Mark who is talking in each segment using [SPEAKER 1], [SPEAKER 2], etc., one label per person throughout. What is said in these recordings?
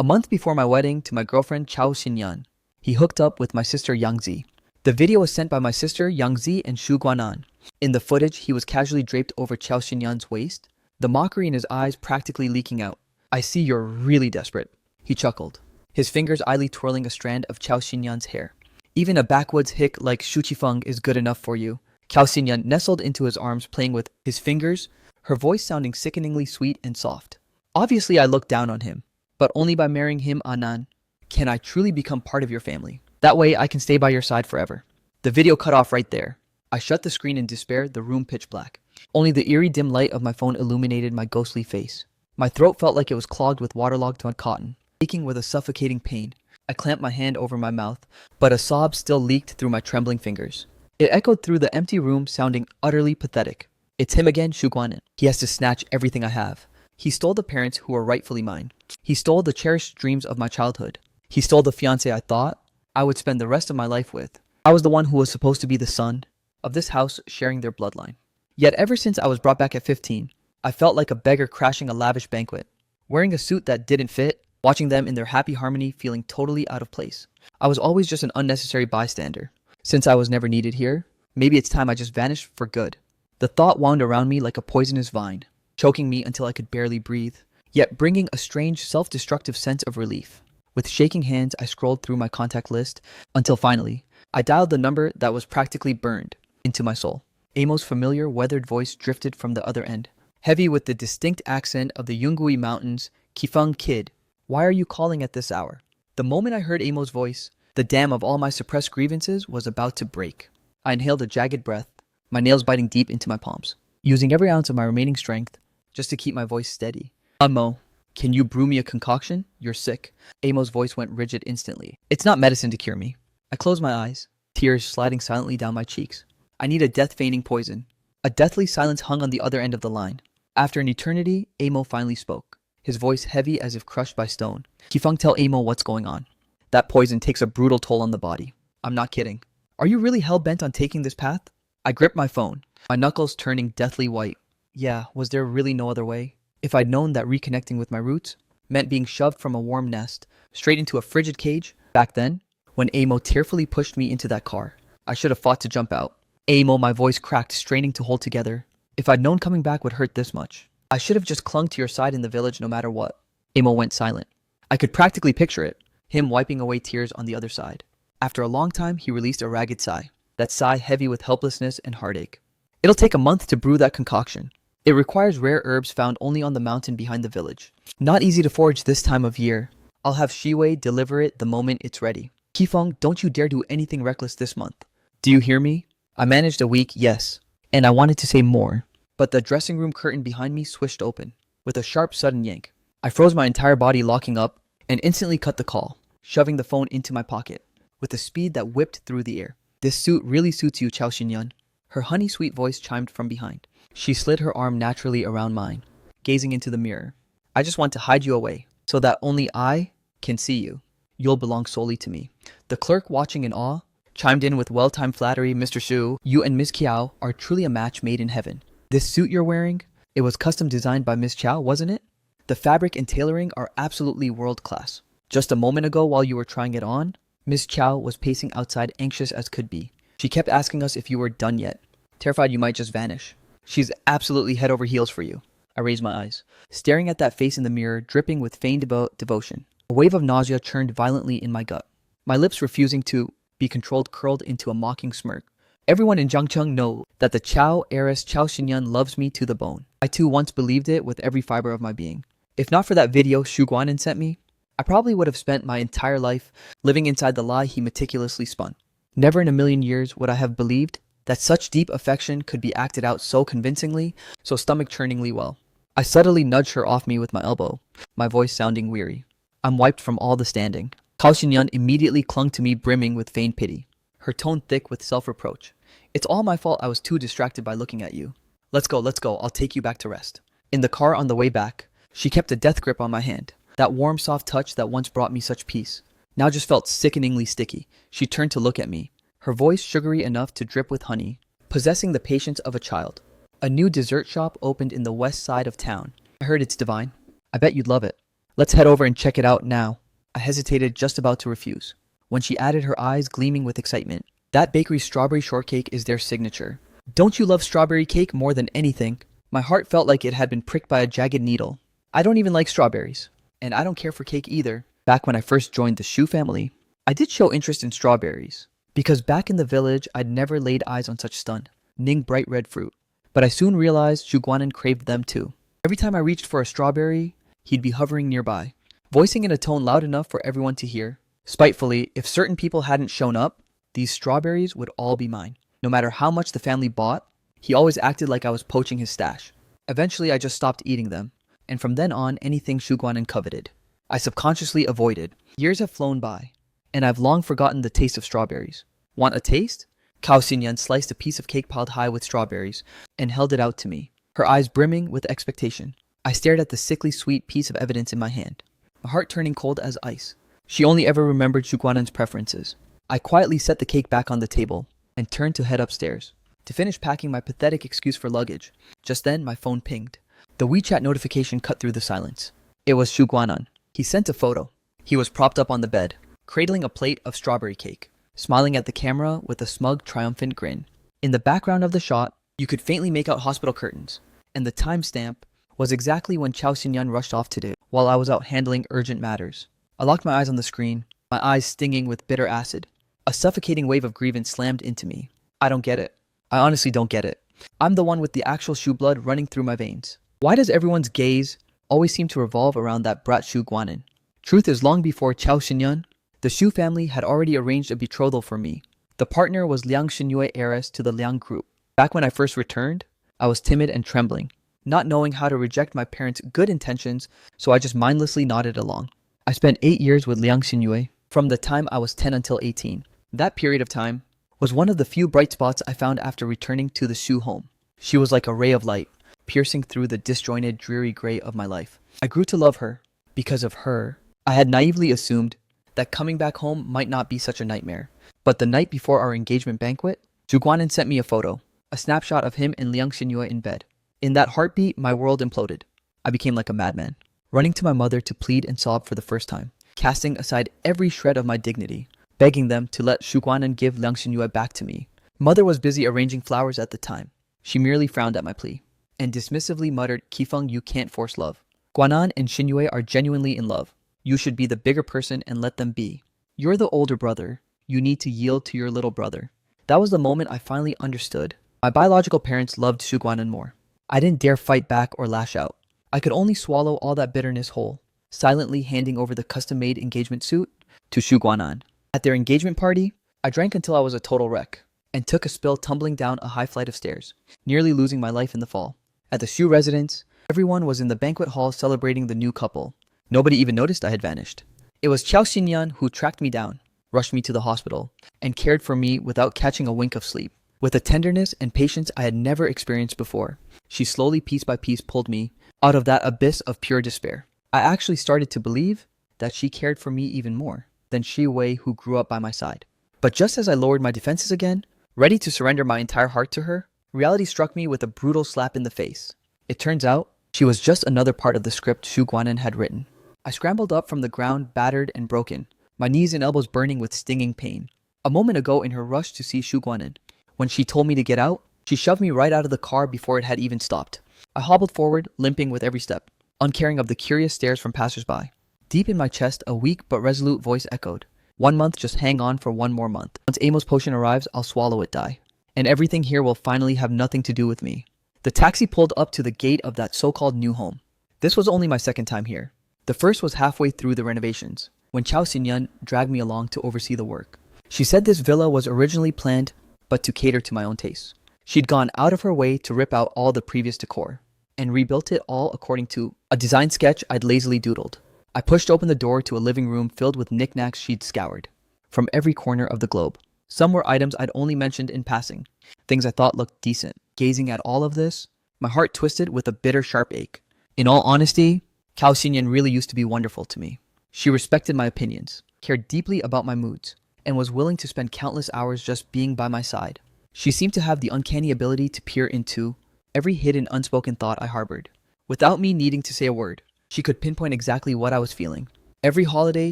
[SPEAKER 1] A month before my wedding to my girlfriend Chao Xinyan, he hooked up with my sister Yang Zi. The video was sent by my sister Yang Zi and Xu Guanan. In the footage, he was casually draped over Chao Xinyan's waist, the mockery in his eyes practically leaking out. "I see you're really desperate," he chuckled, his fingers idly twirling a strand of Chao Xinyan's hair. "Even a backwoods hick like Shu Qifeng is good enough for you." Chao Xinyan nestled into his arms, playing with his fingers, her voice sounding sickeningly sweet and soft. "Obviously I look down on him, but only by marrying him, Anan, can I truly become part of your family. That way I can stay by your side forever." The video cut off right there. I shut the screen in despair, the room pitch black. Only the eerie dim light of my phone illuminated my ghostly face. My throat felt like it was clogged with waterlogged cotton, aching with a suffocating pain. I clamped my hand over my mouth, but a sob still leaked through my trembling fingers. It echoed through the empty room, sounding utterly pathetic. "It's him again, Xu Guanan. He has to snatch everything I have. He stole the parents who were rightfully mine. He stole the cherished dreams of my childhood. He stole the fiancé I thought I would spend the rest of my life with. I was the one who was supposed to be the son of this house, sharing their bloodline. Yet ever since I was brought back at 15, I felt like a beggar crashing a lavish banquet, wearing a suit that didn't fit, watching them in their happy harmony, feeling totally out of place. I was always just an unnecessary bystander. Since I was never needed here, maybe it's time I just vanished for good." The thought wound around me like a poisonous vine, choking me until I could barely breathe, yet bringing a strange self-destructive sense of relief. With shaking hands, I scrolled through my contact list until finally, I dialed the number that was practically burned into my soul. Amo's familiar, weathered voice drifted from the other end, heavy with the distinct accent of the Yungui Mountains. "Qifeng kid, why are you calling at this hour?" The moment I heard Amo's voice, the dam of all my suppressed grievances was about to break. I inhaled a jagged breath, my nails biting deep into my palms, using every ounce of my remaining strength just to keep my voice steady. "Mo, can you brew me a concoction? You're sick." Amo's voice went rigid instantly. "It's not medicine to cure me." I closed my eyes, tears sliding silently down my cheeks. "I need a death-feigning poison." A deathly silence hung on the other end of the line. After an eternity, Amo finally spoke, his voice heavy as if crushed by stone. "Qifeng, tell Amo what's going on. That poison takes a brutal toll on the body. I'm not kidding. Are you really hell-bent on taking this path?" I gripped my phone, my knuckles turning deathly white. Yeah, was there really no other way? If I'd known that reconnecting with my roots meant being shoved from a warm nest straight into a frigid cage, back then, when Amo tearfully pushed me into that car, I should have fought to jump out. "Amo," my voice cracked, straining to hold together. "If I'd known coming back would hurt this much, I should have just clung to your side in the village no matter what." Amo went silent. I could practically picture it, him wiping away tears on the other side. After a long time, he released a ragged sigh, that sigh heavy with helplessness and heartache. "It'll take a month to brew that concoction. It requires rare herbs found only on the mountain behind the village. Not easy to forage this time of year. I'll have Shiwei deliver it the moment it's ready. Qifeng, don't you dare do anything reckless this month. Do you hear me?" I managed a weak yes, and I wanted to say more, but the dressing room curtain behind me swished open, with a sharp sudden yank. I froze, my entire body locking up, and instantly cut the call, shoving the phone into my pocket, with a speed that whipped through the air. "This suit really suits you, Chao Xinyan." Her honey-sweet voice chimed from behind. She slid her arm naturally around mine, gazing into the mirror. "I just want to hide you away, so that only I can see you. You'll belong solely to me." The clerk, watching in awe, chimed in with well-timed flattery. "Mr. Shu, you and Miss Kiao are truly a match made in heaven. This suit you're wearing, it was custom designed by Miss Chow, wasn't it? The fabric and tailoring are absolutely world-class. Just a moment ago while you were trying it on, Miss Chow was pacing outside, anxious as could be. She kept asking us if you were done yet, terrified you might just vanish. She's absolutely head over heels for you." I raised my eyes, staring at that face in the mirror, dripping with feigned devotion. A wave of nausea churned violently in my gut. My lips, refusing to be controlled, curled into a mocking smirk. Everyone in Jiangcheng know that the Chao heiress Chao Xinyan loves me to the bone. I too once believed it with every fiber of my being. If not for that video Xu Guanan sent me, I probably would have spent my entire life living inside the lie he meticulously spun. Never in a million years would I have believed that such deep affection could be acted out so convincingly, so stomach-churningly well. I subtly nudged her off me with my elbow, my voice sounding weary. "I'm wiped from all the standing." Chao Xinyan immediately clung to me, brimming with feigned pity, her tone thick with self-reproach. "It's all my fault. I was too distracted by looking at you. Let's go. I'll take you back to rest." In the car on the way back, she kept a death grip on my hand. That warm, soft touch that once brought me such peace now just felt sickeningly sticky. She turned to look at me, her voice sugary enough to drip with honey, possessing the patience of a child. "A new dessert shop opened in the west side of town. I heard it's divine. I bet you'd love it. Let's head over and check it out now. I hesitated, just about to refuse, when she added, her eyes gleaming with excitement. That bakery's strawberry shortcake is their signature. Don't you love strawberry cake more than anything? My heart felt like it had been pricked by a jagged needle. I don't even like strawberries, and I don't care for cake either. Back when I first joined the Shu family, I did show interest in strawberries, because back in the village I'd never laid eyes on such stunning bright red fruit. But I soon realized Shu Guanan craved them too. Every time I reached for a strawberry, he'd be hovering nearby, voicing in a tone loud enough for everyone to hear. Spitefully, if certain people hadn't shown up, these strawberries would all be mine. No matter how much the family bought, he always acted like I was poaching his stash. Eventually, I just stopped eating them, and from then on, anything Shu Guanan coveted, I subconsciously avoided. Years have flown by, and I've long forgotten the taste of strawberries. Want a taste? Cao Xinyan sliced a piece of cake piled high with strawberries and held it out to me, her eyes brimming with expectation. I stared at the sickly sweet piece of evidence in my hand, my heart turning cold as ice. She only ever remembered Shu Guanan's preferences. I quietly set the cake back on the table and turned to head upstairs to finish packing my pathetic excuse for luggage. Just then, my phone pinged. The WeChat notification cut through the silence. It was Shu Guanan. He sent a photo. He was propped up on the bed, cradling a plate of strawberry cake, smiling at the camera with a smug, triumphant grin. In the background of the shot, you could faintly make out hospital curtains, and the timestamp was exactly when Cao Xinyan rushed off today, while I was out handling urgent matters. I locked my eyes on the screen, my eyes stinging with bitter acid. A suffocating wave of grievance slammed into me. I don't get it. I honestly don't get it. I'm the one with the actual Shu blood running through my veins. Why does everyone's gaze always seem to revolve around that brat Shu Guanan? Truth is, long before Cao Xinyan, the Shu family had already arranged a betrothal for me. The partner was Liang Xinyue, heiress to the Liang group. Back when I first returned, I was timid and trembling, not knowing how to reject my parents' good intentions, so I just mindlessly nodded along. I spent 8 years with Liang Xinyue, from the time I was 10 until 18. That period of time was one of the few bright spots I found after returning to the Shu home. She was like a ray of light, piercing through the disjointed, dreary gray of my life. I grew to love her. Because of her, I had naively assumed that coming back home might not be such a nightmare. But the night before our engagement banquet, Shu Guanan sent me a photo, a snapshot of him and Liang Xinyue in bed. In that heartbeat, my world imploded. I became like a madman, running to my mother to plead and sob for the first time, casting aside every shred of my dignity, begging them to let Shu Guanan give Liang Xinyue back to me. Mother was busy arranging flowers at the time. She merely frowned at my plea, and dismissively muttered, "Qifeng, you can't force love. Guanan and Xinyue are genuinely in love. You should be the bigger person and let them be. You're the older brother. You need to yield to your little brother." That was the moment I finally understood. My biological parents loved Shu Guanan more. I didn't dare fight back or lash out. I could only swallow all that bitterness whole, silently handing over the custom-made engagement suit to Shu Guanan. At their engagement party, I drank until I was a total wreck, and took a spill tumbling down a high flight of stairs, nearly losing my life in the fall. At the Shu residence, everyone was in the banquet hall celebrating the new couple. Nobody even noticed I had vanished. It was Cao Xinyan who tracked me down, rushed me to the hospital, and cared for me without catching a wink of sleep. With a tenderness and patience I had never experienced before, she slowly, piece by piece, pulled me out of that abyss of pure despair. I actually started to believe that she cared for me even more than Shi Wei, who grew up by my side. But just as I lowered my defenses again, ready to surrender my entire heart to her, reality struck me with a brutal slap in the face. It turns out, she was just another part of the script Shu Guanan had written. I scrambled up from the ground, battered and broken, my knees and elbows burning with stinging pain. A moment ago, in her rush to see Shu Guanan, when she told me to get out, she shoved me right out of the car before it had even stopped. I hobbled forward, limping with every step, uncaring of the curious stares from passers-by. Deep in my chest, a weak but resolute voice echoed. 1 month, just hang on for 1 more month. Once Amos's potion arrives, I'll swallow it, die. And everything here will finally have nothing to do with me. The taxi pulled up to the gate of that so-called new home. This was only my second time here. The first was halfway through the renovations, when Cao Xinyan dragged me along to oversee the work. She said this villa was originally planned, but to cater to my own tastes. She'd gone out of her way to rip out all the previous decor, and rebuilt it all according to a design sketch I'd lazily doodled. I pushed open the door to a living room filled with knickknacks she'd scoured from every corner of the globe. Some were items I'd only mentioned in passing, things I thought looked decent. Gazing at all of this, my heart twisted with a bitter, sharp ache. In all honesty, Cao Xinyan really used to be wonderful to me. She respected my opinions, cared deeply about my moods, and was willing to spend countless hours just being by my side. She seemed to have the uncanny ability to peer into every hidden, unspoken thought I harbored, without me needing to say a word. She could pinpoint exactly what I was feeling. Every holiday,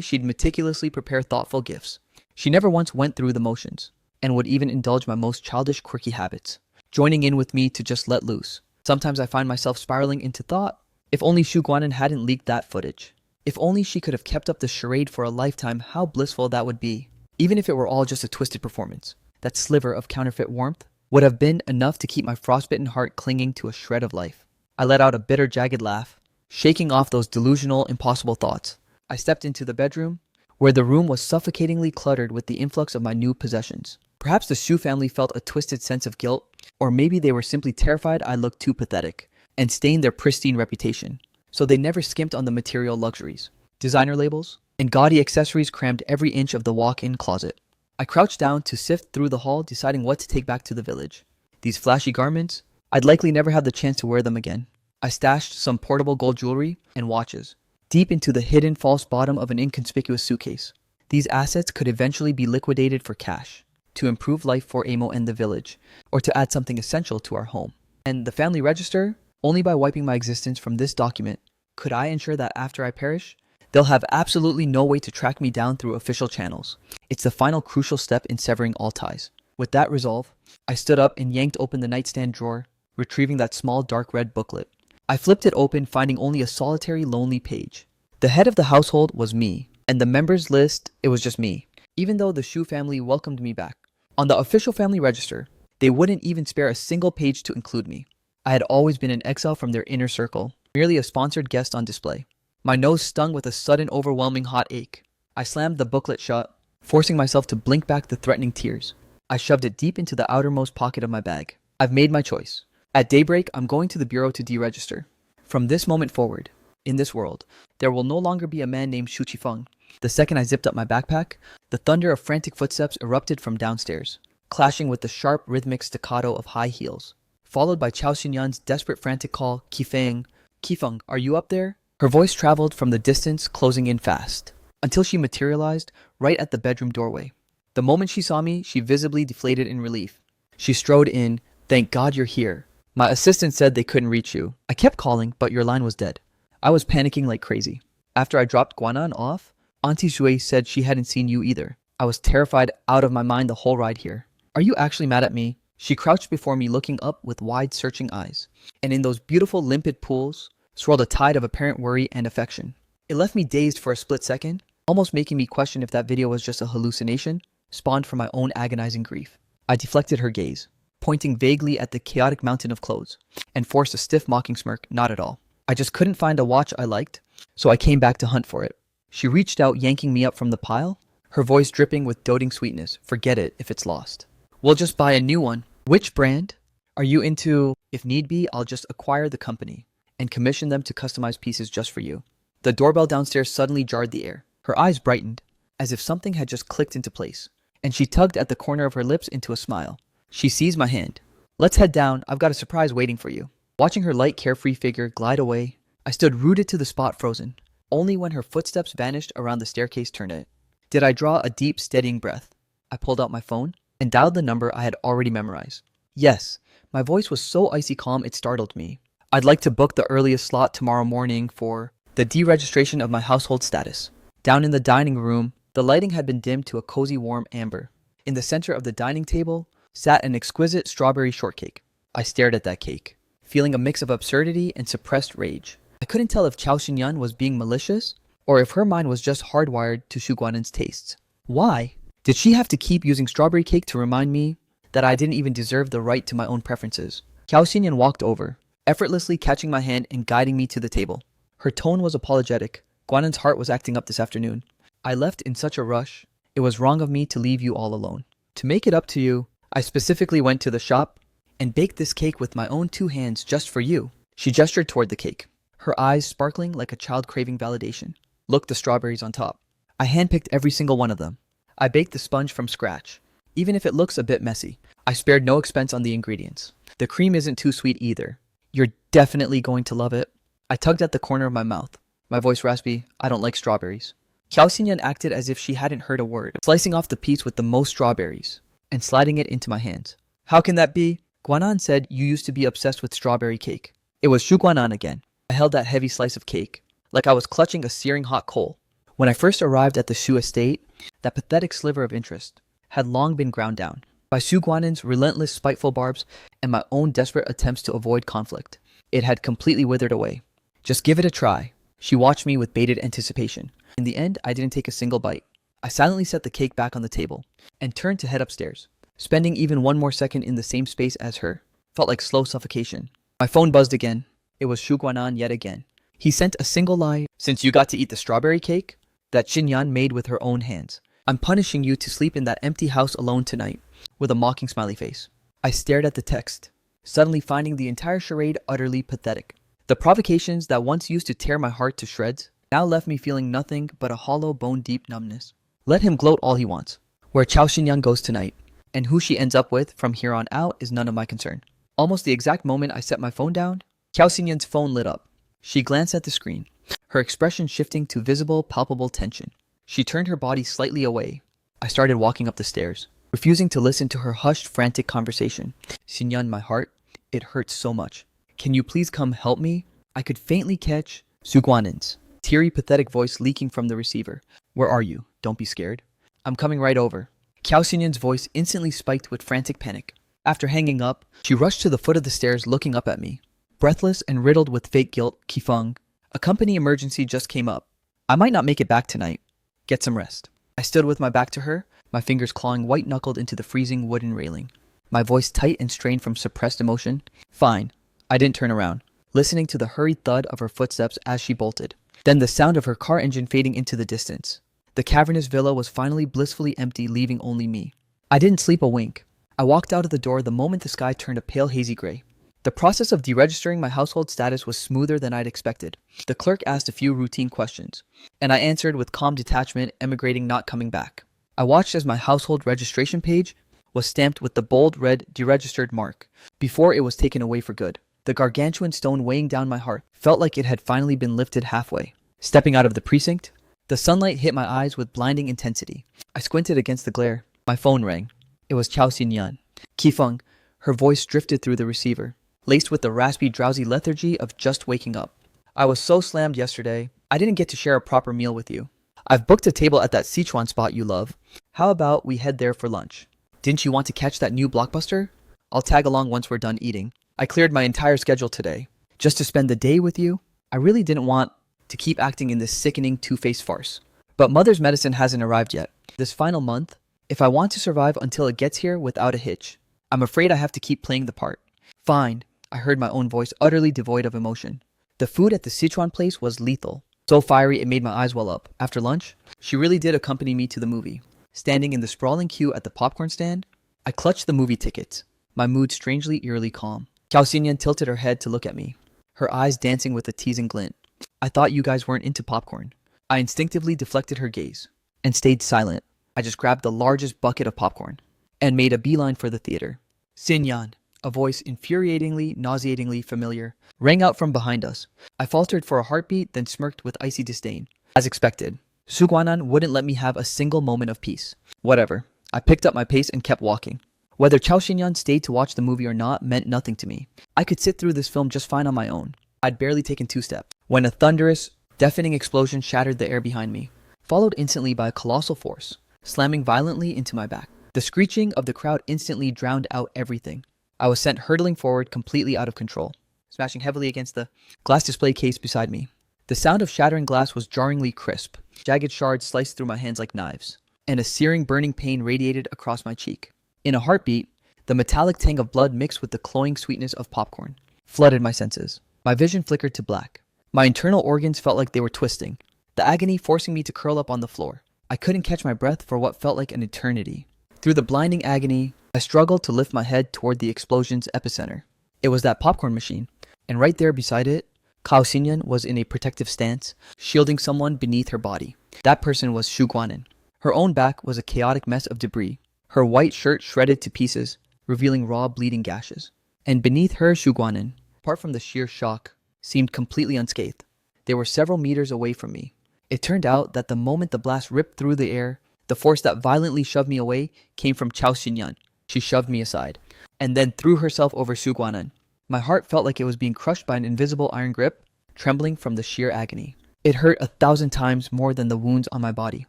[SPEAKER 1] she'd meticulously prepare thoughtful gifts. She never once went through the motions, and would even indulge my most childish, quirky habits, joining in with me to just let loose. Sometimes I find myself spiraling into thought, if only Xu Guanan hadn't leaked that footage. If only she could have kept up the charade for a lifetime, how blissful that would be. Even if it were all just a twisted performance, that sliver of counterfeit warmth would have been enough to keep my frostbitten heart clinging to a shred of life. I let out a bitter, jagged laugh, shaking off those delusional, impossible thoughts. I stepped into the bedroom, where the room was suffocatingly cluttered with the influx of my new possessions. Perhaps the Xu family felt a twisted sense of guilt, or maybe they were simply terrified I looked too pathetic and stained their pristine reputation. So they never skimped on the material luxuries. Designer labels and gaudy accessories crammed every inch of the walk-in closet. I crouched down to sift through the hall, deciding what to take back to the village. These flashy garments, I'd likely never have the chance to wear them again. I stashed some portable gold jewelry and watches deep into the hidden false bottom of an inconspicuous suitcase. These assets could eventually be liquidated for cash, to improve life for Amo and the village, or to add something essential to our home. And the family register, only by wiping my existence from this document could I ensure that after I perish, they'll have absolutely no way to track me down through official channels. It's the final crucial step in severing all ties. With that resolve, I stood up and yanked open the nightstand drawer, retrieving that small dark red booklet. I flipped it open, finding only a solitary, lonely page. The head of the household was me, and the members list, it was just me, even though the Xu family welcomed me back. On the official family register, they wouldn't even spare a single page to include me. I had always been an exile from their inner circle, merely a sponsored guest on display. My nose stung with a sudden, overwhelming hot ache. I slammed the booklet shut, forcing myself to blink back the threatening tears. I shoved it deep into the outermost pocket of my bag. I've made my choice. At daybreak, I'm going to the bureau to deregister. From this moment forward, in this world, there will no longer be a man named Shu Qifeng. The second I zipped up my backpack, the thunder of frantic footsteps erupted from downstairs, clashing with the sharp, rhythmic staccato of high heels, followed by Chao Xinyan's desperate, frantic call, Qifeng. Qifeng, are you up there? Her voice traveled from the distance, closing in fast, until she materialized right at the bedroom doorway. The moment she saw me, she visibly deflated in relief. She strode in. Thank God you're here. My assistant said they couldn't reach you. I kept calling, but your line was dead. I was panicking like crazy. After I dropped Guanan off, Auntie Shui said she hadn't seen you either. I was terrified out of my mind the whole ride here. Are you actually mad at me? She crouched before me, looking up with wide, searching eyes. And in those beautiful, limpid pools swirled a tide of apparent worry and affection. It left me dazed for a split second, almost making me question if that video was just a hallucination, spawned from my own agonizing grief. I deflected her gaze, pointing vaguely at the chaotic mountain of clothes, and forced a stiff, mocking smirk. Not at all. I just couldn't find a watch I liked, so I came back to hunt for it. She reached out, yanking me up from the pile, her voice dripping with doting sweetness. Forget it if it's lost. We'll just buy a new one. Which brand are you into? If need be, I'll just acquire the company and commission them to customize pieces just for you. The doorbell downstairs suddenly jarred the air. Her eyes brightened, as if something had just clicked into place, and she tugged at the corner of her lips into a smile. She seized my hand. Let's head down. I've got a surprise waiting for you. Watching her light, carefree figure glide away, I stood rooted to the spot, frozen. Only when her footsteps vanished around the staircase turnet did I draw a deep, steadying breath. I pulled out my phone and dialed the number I had already memorized. Yes, my voice was so icy calm it startled me. I'd like to book the earliest slot tomorrow morning for the deregistration of my household status. Down in the dining room, the lighting had been dimmed to a cozy, warm amber. In the center of the dining table sat an exquisite strawberry shortcake. I stared at that cake, feeling a mix of absurdity and suppressed rage. I couldn't tell if Chao Xinyan was being malicious, or if her mind was just hardwired to Xu Guanan's tastes. Why did she have to keep using strawberry cake to remind me that I didn't even deserve the right to my own preferences? Chao Xinyan walked over, effortlessly catching my hand and guiding me to the table. Her tone was apologetic. Guanan's heart was acting up this afternoon. I left in such a rush. It was wrong of me to leave you all alone. To make it up to you, I specifically went to the shop and baked this cake with my own 2 hands just for you. She gestured toward the cake, her eyes sparkling like a child craving validation. Look, the strawberries on top. I handpicked every single one of them. I baked the sponge from scratch. Even if it looks a bit messy, I spared no expense on the ingredients. The cream isn't too sweet either. You're definitely going to love it. I tugged at the corner of my mouth, my voice raspy. I don't like strawberries. Chao Xinyan acted as if she hadn't heard a word, slicing off the piece with the most strawberries and sliding it into my hands. How can that be? Guanan said you used to be obsessed with strawberry cake. It was Xu Guanan again. I held that heavy slice of cake, like I was clutching a searing hot coal. When I first arrived at the Shu estate, that pathetic sliver of interest had long been ground down by Su Guanan's relentless spiteful barbs and my own desperate attempts to avoid conflict. It had completely withered away. Just give it a try. She watched me with bated anticipation. In the end, I didn't take a single bite. I silently set the cake back on the table and turned to head upstairs. Spending even one more second in the same space as her felt like slow suffocation. My phone buzzed again. It was Shu Guanan yet again. He sent a single lie. Since you got to eat the strawberry cake that Xinyan made with her own hands, I'm punishing you to sleep in that empty house alone tonight, with a mocking smiley face. I stared at the text, suddenly finding the entire charade utterly pathetic. The provocations that once used to tear my heart to shreds now left me feeling nothing but a hollow bone-deep numbness. Let him gloat all he wants. Where Chao Xinyan goes tonight, and who she ends up with from here on out is none of my concern. Almost the exact moment I set my phone down, Chao Xinyan's phone lit up. She glanced at the screen, her expression shifting to visible, palpable tension. She turned her body slightly away. I started walking up the stairs, refusing to listen to her hushed, frantic conversation. Xinyan, my heart, it hurts so much. Can you please come help me? I could faintly catch Su Guanan's teary, pathetic voice leaking from the receiver. Where are you? Don't be scared. I'm coming right over. Chao Xinyan's voice instantly spiked with frantic panic. After hanging up, she rushed to the foot of the stairs looking up at me. Breathless and riddled with fake guilt, Qifeng, a company emergency just came up. I might not make it back tonight. Get some rest. I stood with my back to her, my fingers clawing white-knuckled into the freezing wooden railing. My voice tight and strained from suppressed emotion. Fine. I didn't turn around, listening to the hurried thud of her footsteps as she bolted. Then the sound of her car engine fading into the distance. The cavernous villa was finally blissfully empty, leaving only me. I didn't sleep a wink. I walked out of the door the moment the sky turned a pale hazy gray. The process of deregistering my household status was smoother than I'd expected. The clerk asked a few routine questions, and I answered with calm detachment, emigrating, not coming back. I watched as my household registration page was stamped with the bold red deregistered mark before it was taken away for good. The gargantuan stone weighing down my heart felt like it had finally been lifted halfway. Stepping out of the precinct, the sunlight hit my eyes with blinding intensity. I squinted against the glare. My phone rang. It was Chao Xinyan. Qifeng, her voice drifted through the receiver, laced with the raspy, drowsy lethargy of just waking up. I was so slammed yesterday, I didn't get to share a proper meal with you. I've booked a table at that Sichuan spot you love. How about we head there for lunch? Didn't you want to catch that new blockbuster? I'll tag along once we're done eating. I cleared my entire schedule today, just to spend the day with you. I really didn't want to keep acting in this sickening two-faced farce. But mother's medicine hasn't arrived yet. This final month, if I want to survive until it gets here without a hitch, I'm afraid I have to keep playing the part. Fine, I heard my own voice utterly devoid of emotion. The food at the Sichuan place was lethal. So fiery it made my eyes well up. After lunch, she really did accompany me to the movie. Standing in the sprawling queue at the popcorn stand, I clutched the movie tickets, my mood strangely eerily calm. Chao Xinyan tilted her head to look at me, her eyes dancing with a teasing glint. I thought you guys weren't into popcorn. I instinctively deflected her gaze and stayed silent. I just grabbed the largest bucket of popcorn and made a beeline for the theater. Xinyan, a voice infuriatingly, nauseatingly familiar, rang out from behind us. I faltered for a heartbeat, then smirked with icy disdain. As expected, Su Guanan wouldn't let me have a single moment of peace. Whatever. I picked up my pace and kept walking. Whether Chao Xinyan stayed to watch the movie or not meant nothing to me. I could sit through this film just fine on my own. I'd barely taken 2 steps when a thunderous, deafening explosion shattered the air behind me, followed instantly by a colossal force, slamming violently into my back. The screeching of the crowd instantly drowned out everything. I was sent hurtling forward, completely out of control, smashing heavily against the glass display case beside me. The sound of shattering glass was jarringly crisp. Jagged shards sliced through my hands like knives, and a searing, burning pain radiated across my cheek. In a heartbeat, the metallic tang of blood mixed with the cloying sweetness of popcorn flooded my senses. My vision flickered to black. My internal organs felt like they were twisting, the agony forcing me to curl up on the floor. I couldn't catch my breath for what felt like an eternity. Through the blinding agony, I struggled to lift my head toward the explosion's epicenter. It was that popcorn machine, and right there beside it, Chao Xinyan was in a protective stance, shielding someone beneath her body. That person was Shu Guanan. Her own back was a chaotic mess of debris, her white shirt shredded to pieces, revealing raw bleeding gashes. And beneath her, Shu Guanan, apart from the sheer shock, seemed completely unscathed. They were several meters away from me. It turned out that the moment the blast ripped through the air, the force that violently shoved me away came from Chao Xinyan. She shoved me aside, and then threw herself over Su Guanan. My heart felt like it was being crushed by an invisible iron grip, trembling from the sheer agony. It hurt 1,000 times more than the wounds on my body.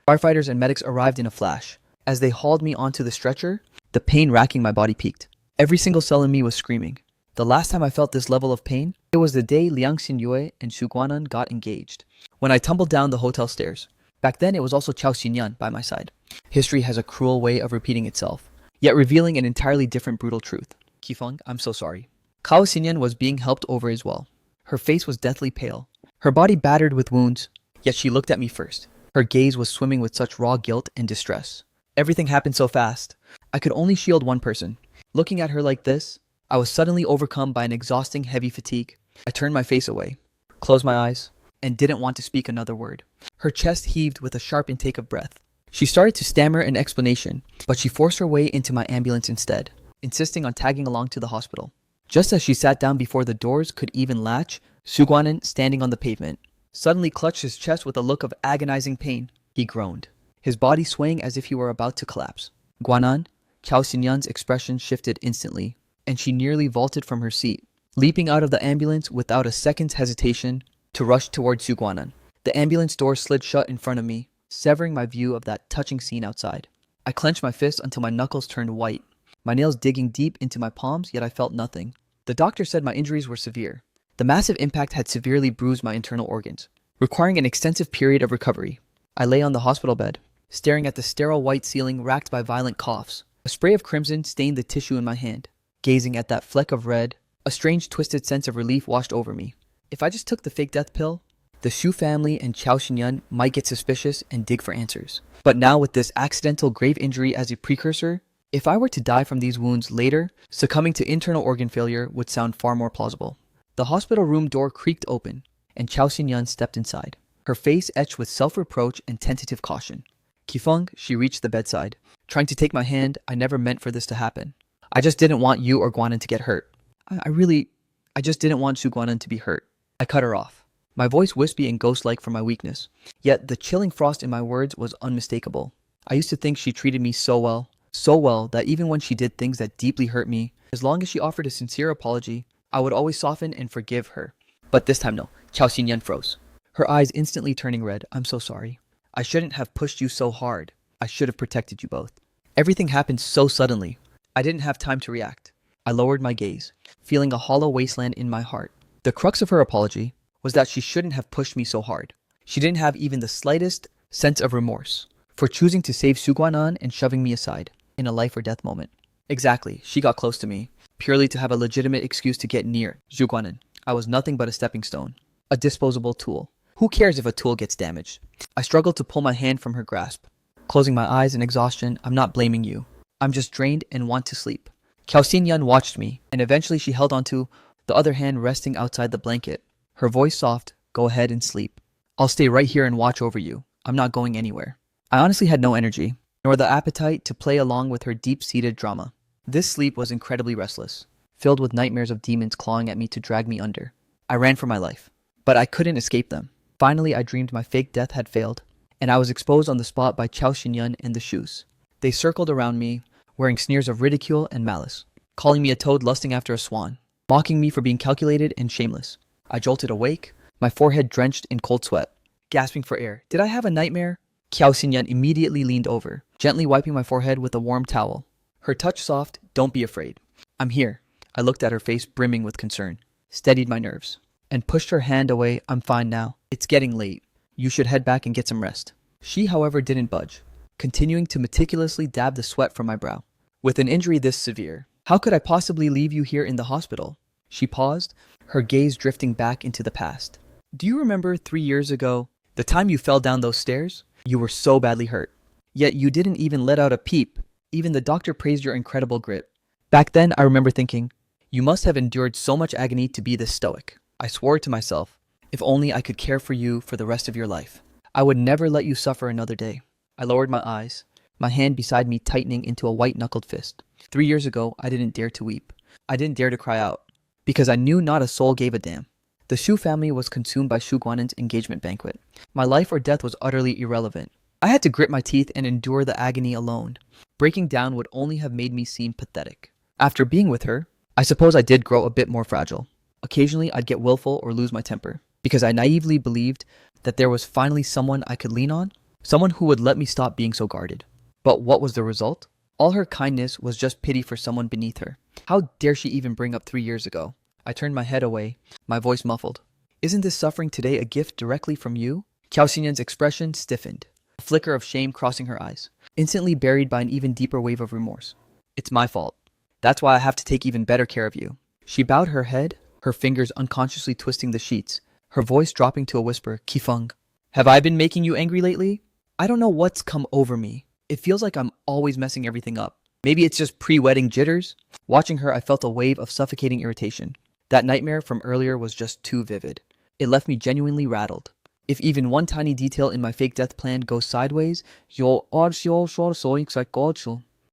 [SPEAKER 1] Firefighters and medics arrived in a flash. As they hauled me onto the stretcher, the pain racking my body peaked. Every single cell in me was screaming. The last time I felt this level of pain, it was the day Liang Xinyue and Xu Guanan got engaged, when I tumbled down the hotel stairs. Back then, it was also Chao Xinyan by my side. History has a cruel way of repeating itself, yet revealing an entirely different brutal truth. Qifeng, I'm so sorry. Cao Xinyan was being helped over as well. Her face was deathly pale, her body battered with wounds, yet she looked at me first. Her gaze was swimming with such raw guilt and distress. Everything happened so fast. I could only shield one person. Looking at her like this, I was suddenly overcome by an exhausting, heavy fatigue. I turned my face away, closed my eyes, and didn't want to speak another word. Her chest heaved with a sharp intake of breath. She started to stammer an explanation, but she forced her way into my ambulance instead, insisting on tagging along to the hospital. Just as she sat down before the doors could even latch, Xu Guanan, standing on the pavement, suddenly clutched his chest with a look of agonizing pain. He groaned, his body swaying as if he were about to collapse. Guanan, Chao Xinyan's expression shifted instantly, and she nearly vaulted from her seat, leaping out of the ambulance without a second's hesitation to rush towards Xu Guanan. The ambulance door slid shut in front of me, severing my view of that touching scene outside. I clenched my fist until my knuckles turned white, my nails digging deep into my palms, yet I felt nothing. The doctor said my injuries were severe. The massive impact had severely bruised my internal organs, requiring an extensive period of recovery. I lay on the hospital bed, staring at the sterile white ceiling racked by violent coughs. A spray of crimson stained the tissue in my hand. Gazing at that fleck of red, a strange twisted sense of relief washed over me. If I just took the fake death pill, the Xu family and Chao Xinyan might get suspicious and dig for answers. But now with this accidental grave injury as a precursor, if I were to die from these wounds later, succumbing to internal organ failure would sound far more plausible. The hospital room door creaked open, and Chao Xinyan stepped inside, her face etched with self-reproach and tentative caution. Qifeng, she reached the bedside, trying to take my hand. I never meant for this to happen. I just didn't want you or Guanan to get hurt. I just didn't want Xu Guanan to be hurt. I cut her off, my voice wispy and ghost-like from my weakness. Yet the chilling frost in my words was unmistakable. I used to think she treated me so well that even when she did things that deeply hurt me, as long as she offered a sincere apology, I would always soften and forgive her. But this time no. Chao Xinyan froze, her eyes instantly turning red. I'm so sorry. I shouldn't have pushed you so hard. I should have protected you both. Everything happened so suddenly. I didn't have time to react. I lowered my gaze, feeling a hollow wasteland in my heart. The crux of her apology was that she shouldn't have pushed me so hard. She didn't have even the slightest sense of remorse for choosing to save Xu Guanan and shoving me aside in a life or death moment. Exactly, she got close to me, purely to have a legitimate excuse to get near Xu Guanan. I was nothing but a stepping stone, a disposable tool. Who cares if a tool gets damaged? I struggled to pull my hand from her grasp. Closing my eyes in exhaustion, I'm not blaming you. I'm just drained and want to sleep. Chao Xinyan watched me, and eventually she held onto the other hand resting outside the blanket. Her voice soft, go ahead and sleep. I'll stay right here and watch over you. I'm not going anywhere. I honestly had no energy, nor the appetite to play along with her deep-seated drama. This sleep was incredibly restless, filled with nightmares of demons clawing at me to drag me under. I ran for my life, but I couldn't escape them. Finally, I dreamed my fake death had failed, and I was exposed on the spot by Chao Xinyan and the Shus. They circled around me, wearing sneers of ridicule and malice, calling me a toad lusting after a swan, mocking me for being calculated and shameless. I jolted awake, my forehead drenched in cold sweat, gasping for air. Did I have a nightmare? Chao Xinyan immediately leaned over, gently wiping my forehead with a warm towel. Her touch soft, don't be afraid. I'm here. I looked at her face brimming with concern, steadied my nerves, and pushed her hand away. I'm fine now. It's getting late. You should head back and get some rest. She, however, didn't budge, continuing to meticulously dab the sweat from my brow. With an injury this severe, how could I possibly leave you here in the hospital? She paused, her gaze drifting back into the past. Do you remember 3 years ago, the time you fell down those stairs? You were so badly hurt. Yet you didn't even let out a peep. Even the doctor praised your incredible grit. Back then, I remember thinking, you must have endured so much agony to be this stoic. I swore to myself, if only I could care for you for the rest of your life. I would never let you suffer another day. I lowered my eyes, my hand beside me tightening into a white-knuckled fist. 3 years ago, I didn't dare to weep. I didn't dare to cry out, because I knew not a soul gave a damn. The Xu family was consumed by Xu Guanan's engagement banquet. My life or death was utterly irrelevant. I had to grit my teeth and endure the agony alone. Breaking down would only have made me seem pathetic. After being with her, I suppose I did grow a bit more fragile. Occasionally, I'd get willful or lose my temper, because I naively believed that there was finally someone I could lean on, someone who would let me stop being so guarded. But what was the result? All her kindness was just pity for someone beneath her. How dare she even bring up 3 years ago? I turned my head away, my voice muffled. Isn't this suffering today a gift directly from you? Qiao Xinyan's expression stiffened, a flicker of shame crossing her eyes, instantly buried by an even deeper wave of remorse. It's my fault. That's why I have to take even better care of you. She bowed her head, her fingers unconsciously twisting the sheets, her voice dropping to a whisper, Qifeng. Have I been making you angry lately? I don't know what's come over me. It feels like I'm always messing everything up. Maybe it's just pre-wedding jitters? Watching her, I felt a wave of suffocating irritation. That nightmare from earlier was just too vivid. It left me genuinely rattled. If even one tiny detail in my fake death plan goes sideways, I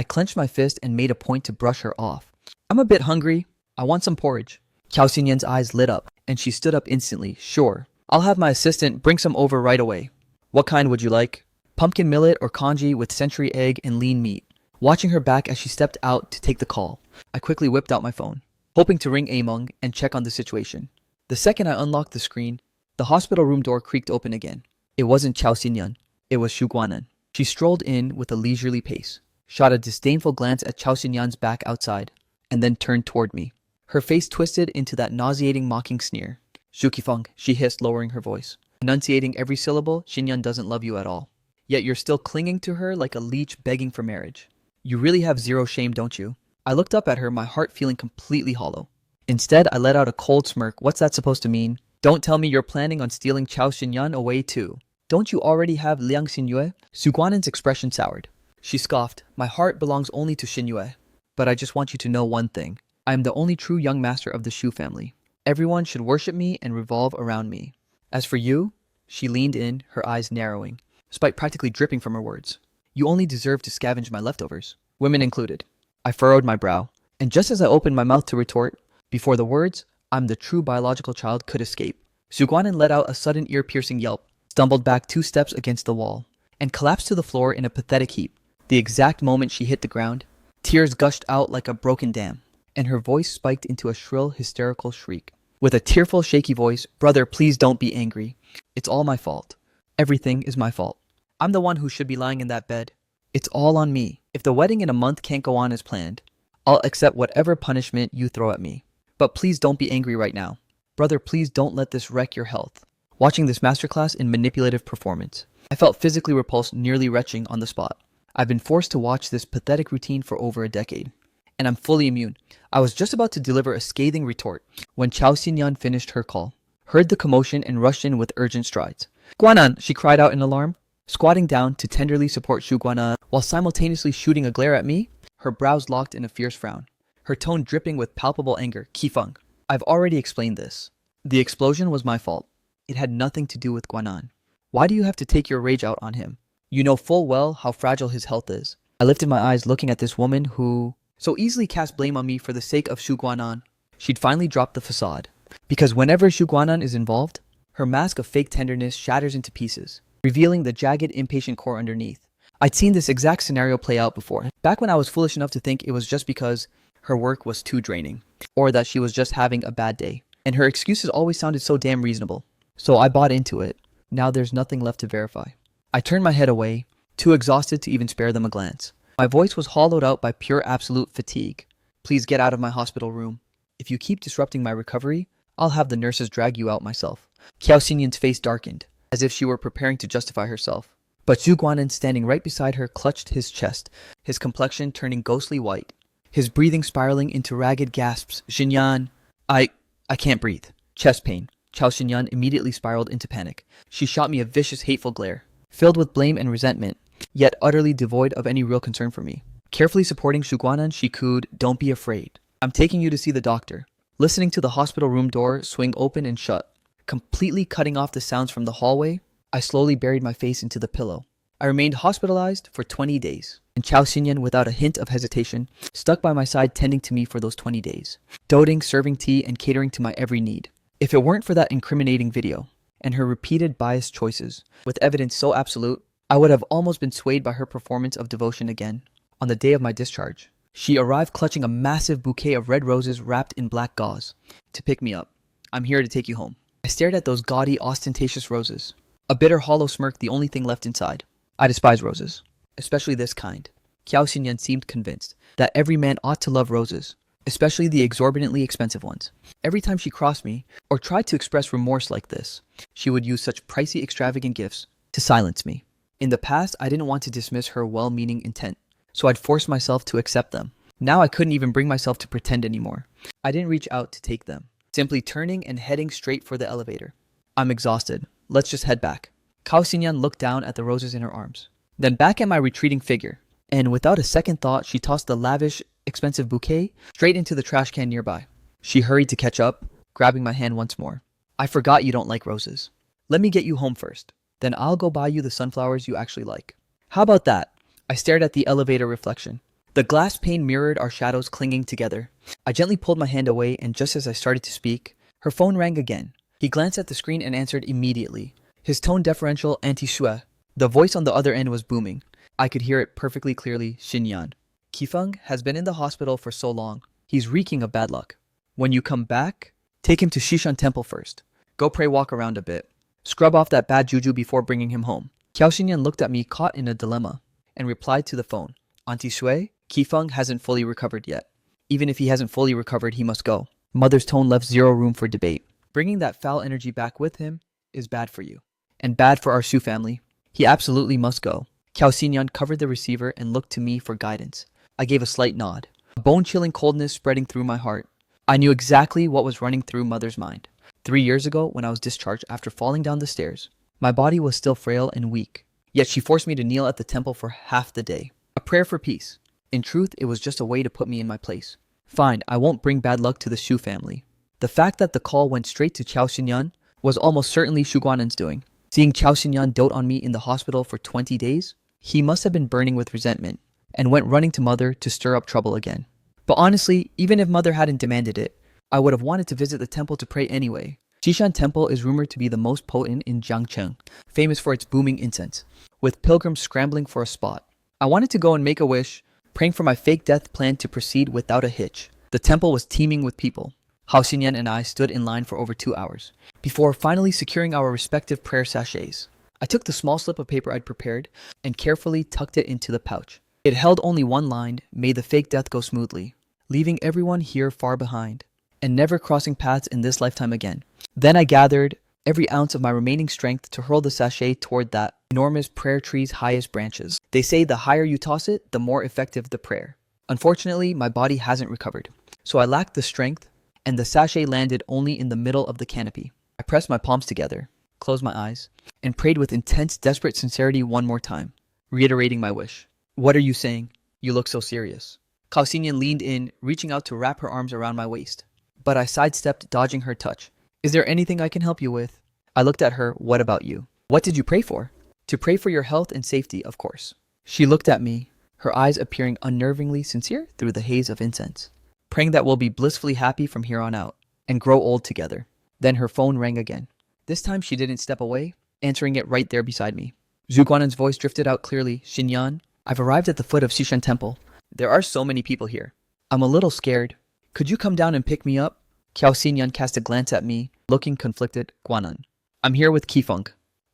[SPEAKER 1] clenched my fist and made a point to brush her off. I'm a bit hungry. I want some porridge. Qiao Xinyan's eyes lit up, and she stood up instantly. Sure, I'll have my assistant bring some over right away. What kind would you like? Pumpkin millet or congee with century egg and lean meat. Watching her back as she stepped out to take the call, I quickly whipped out my phone, hoping to ring Among and check on the situation. The second I unlocked the screen, the hospital room door creaked open again. It wasn't Qiao Xinyan. It was Xu Guanan. She strolled in with a leisurely pace, shot a disdainful glance at Qiao Xinyan's back outside, and then turned toward me. Her face twisted into that nauseating mocking sneer. Zhu Qifeng, she hissed, lowering her voice. Enunciating every syllable, Xinyan doesn't love you at all. Yet you're still clinging to her like a leech begging for marriage. You really have zero shame, don't you? I looked up at her, my heart feeling completely hollow. Instead, I let out a cold smirk. What's that supposed to mean? Don't tell me you're planning on stealing Qiao Xinyan away too. Don't you already have Liang Xinyue? Su Guanan's expression soured. She scoffed. My heart belongs only to Xinyue. But I just want you to know one thing. I am the only true young master of the Shu family. Everyone should worship me and revolve around me. As for you, she leaned in, her eyes narrowing, despite practically dripping from her words. You only deserve to scavenge my leftovers, women included. I furrowed my brow, and just as I opened my mouth to retort, before the words, I'm the true biological child, could escape, Su Guanan let out a sudden ear-piercing yelp, stumbled back 2 steps against the wall, and collapsed to the floor in a pathetic heap. The exact moment she hit the ground, tears gushed out like a broken dam, and her voice spiked into a shrill, hysterical shriek. With a tearful, shaky voice, Brother, please don't be angry. It's all my fault. Everything is my fault. I'm the one who should be lying in that bed. It's all on me. If the wedding in a month can't go on as planned, I'll accept whatever punishment you throw at me. But please don't be angry right now. Brother, please don't let this wreck your health. Watching this masterclass in manipulative performance, I felt physically repulsed, nearly retching on the spot. I've been forced to watch this pathetic routine for over a decade, and I'm fully immune. I was just about to deliver a scathing retort when Qiao Xinyan finished her call, heard the commotion, and rushed in with urgent strides. Guanan, she cried out in alarm, squatting down to tenderly support Xu Guanan while simultaneously shooting a glare at me, her brows locked in a fierce frown, her tone dripping with palpable anger. Qifeng, I've already explained this. The explosion was my fault. It had nothing to do with Guanan. Why do you have to take your rage out on him? You know full well how fragile his health is. I lifted my eyes looking at this woman who so easily cast blame on me for the sake of Xu Guanan. She'd finally dropped the facade. Because whenever Xu Guanan is involved, her mask of fake tenderness shatters into pieces, revealing the jagged, impatient core underneath. I'd seen this exact scenario play out before, back when I was foolish enough to think it was just because her work was too draining, or that she was just having a bad day. And her excuses always sounded so damn reasonable. So I bought into it. Now there's nothing left to verify. I turned my head away, too exhausted to even spare them a glance. My voice was hollowed out by pure absolute fatigue. Please get out of my hospital room. If you keep disrupting my recovery, I'll have the nurses drag you out myself. Qiao Xinyan's face darkened, as if she were preparing to justify herself. But Zhu Guanan, standing right beside her, clutched his chest, his complexion turning ghostly white, his breathing spiraling into ragged gasps. Xinyan, I can't breathe. Chest pain. Qiao Xinyan immediately spiraled into panic. She shot me a vicious, hateful glare, filled with blame and resentment, yet utterly devoid of any real concern for me. Carefully supporting Xu Guanan, she cooed, Don't be afraid. I'm taking you to see the doctor. Listening to the hospital room door swing open and shut, completely cutting off the sounds from the hallway, I slowly buried my face into the pillow. I remained hospitalized for 20 days, and Qiao Xinyan, without a hint of hesitation, stuck by my side tending to me for those 20 days, doting, serving tea, and catering to my every need. If it weren't for that incriminating video, and her repeated biased choices, with evidence so absolute, I would have almost been swayed by her performance of devotion again. On the day of my discharge, she arrived clutching a massive bouquet of red roses wrapped in black gauze. To pick me up. I'm here to take you home. I stared at those gaudy, ostentatious roses, A bitter, hollow smirk, the only thing left inside. I despise roses, especially this kind. Qiao Xinyan seemed convinced that every man ought to love roses, especially the exorbitantly expensive ones. Every time she crossed me, or tried to express remorse like this, she would use such pricey, extravagant gifts to silence me. In the past, I didn't want to dismiss her well-meaning intent, so I'd force myself to accept them. Now I couldn't even bring myself to pretend anymore. I didn't reach out to take them, simply turning and heading straight for the elevator. I'm exhausted. Let's just head back. Cao Xinyan looked down at the roses in her arms, then back at my retreating figure, and without a second thought, she tossed the lavish, expensive bouquet straight into the trash can nearby. She hurried to catch up, grabbing my hand once more. I forgot you don't like roses. Let me get you home first. Then I'll go buy you the sunflowers you actually like. How about that? I stared at the elevator reflection. The glass pane mirrored our shadows clinging together. I gently pulled my hand away, and just as I started to speak, her phone rang again. He glanced at the screen and answered immediately. His tone deferential, anti-shui. The voice on the other end was booming. I could hear it perfectly clearly. Xinyan. Qifeng has been in the hospital for so long. He's reeking of bad luck. When you come back, take him to Shishan Temple first. Go pray, walk around a bit. Scrub off that bad juju before bringing him home. Qiao Xinyan looked at me, caught in a dilemma, and replied to the phone. Anti-shui, Qifeng hasn't fully recovered yet. Even if he hasn't fully recovered, he must go. Mother's tone left zero room for debate. Bringing that foul energy back with him is bad for you. And bad for our Su family. He absolutely must go. Qiao Xinyan covered the receiver and looked to me for guidance. I gave a slight nod. A bone-chilling coldness spreading through my heart. I knew exactly what was running through Mother's mind. 3 years ago, when I was discharged after falling down the stairs, my body was still frail and weak. Yet she forced me to kneel at the temple for half the day. A prayer for peace. In truth, it was just a way to put me in my place. Fine, I won't bring bad luck to the Shu family. The fact that the call went straight to Qiao Xinyan was almost certainly Shu Guanan's doing. Seeing Qiao Xinyan dote on me in the hospital for 20 days, he must have been burning with resentment and went running to Mother to stir up trouble again. But honestly, even if Mother hadn't demanded it, I would have wanted to visit the temple to pray anyway. Shishan Temple is rumored to be the most potent in Jiangcheng, famous for its booming incense, with pilgrims scrambling for a spot. I wanted to go and make a wish, praying for my fake death plan to proceed without a hitch. The temple was teeming with people. Hao Xinyan and I stood in line for over 2 hours, before finally securing our respective prayer sachets. I took the small slip of paper I'd prepared and carefully tucked it into the pouch. It held only one line, "May the fake death go smoothly," leaving everyone here far behind, and never crossing paths in this lifetime again. Then I gathered every ounce of my remaining strength to hurl the sachet toward that enormous prayer tree's highest branches. They say the higher you toss it, the more effective the prayer. Unfortunately, my body hasn't recovered, so I lacked the strength, and the sachet landed only in the middle of the canopy. I pressed my palms together, closed my eyes, and prayed with intense, desperate sincerity one more time, reiterating my wish. "What are you saying? You look so serious." Cao Xinyan leaned in, reaching out to wrap her arms around my waist. But I sidestepped, dodging her touch. "Is there anything I can help you with?" I looked at her. "What about you? What did you pray for?" "To pray for your health and safety, of course." She looked at me, her eyes appearing unnervingly sincere through the haze of incense. "Praying that we'll be blissfully happy from here on out, and grow old together." Then her phone rang again. This time she didn't step away, answering it right there beside me. Zhu Guanan's voice drifted out clearly. "Xinyan, I've arrived at the foot of Shishan Temple. There are so many people here. I'm a little scared. Could you come down and pick me up?" Qiao Xinyan cast a glance at me, looking conflicted. "Guanan, I'm here with Qifeng.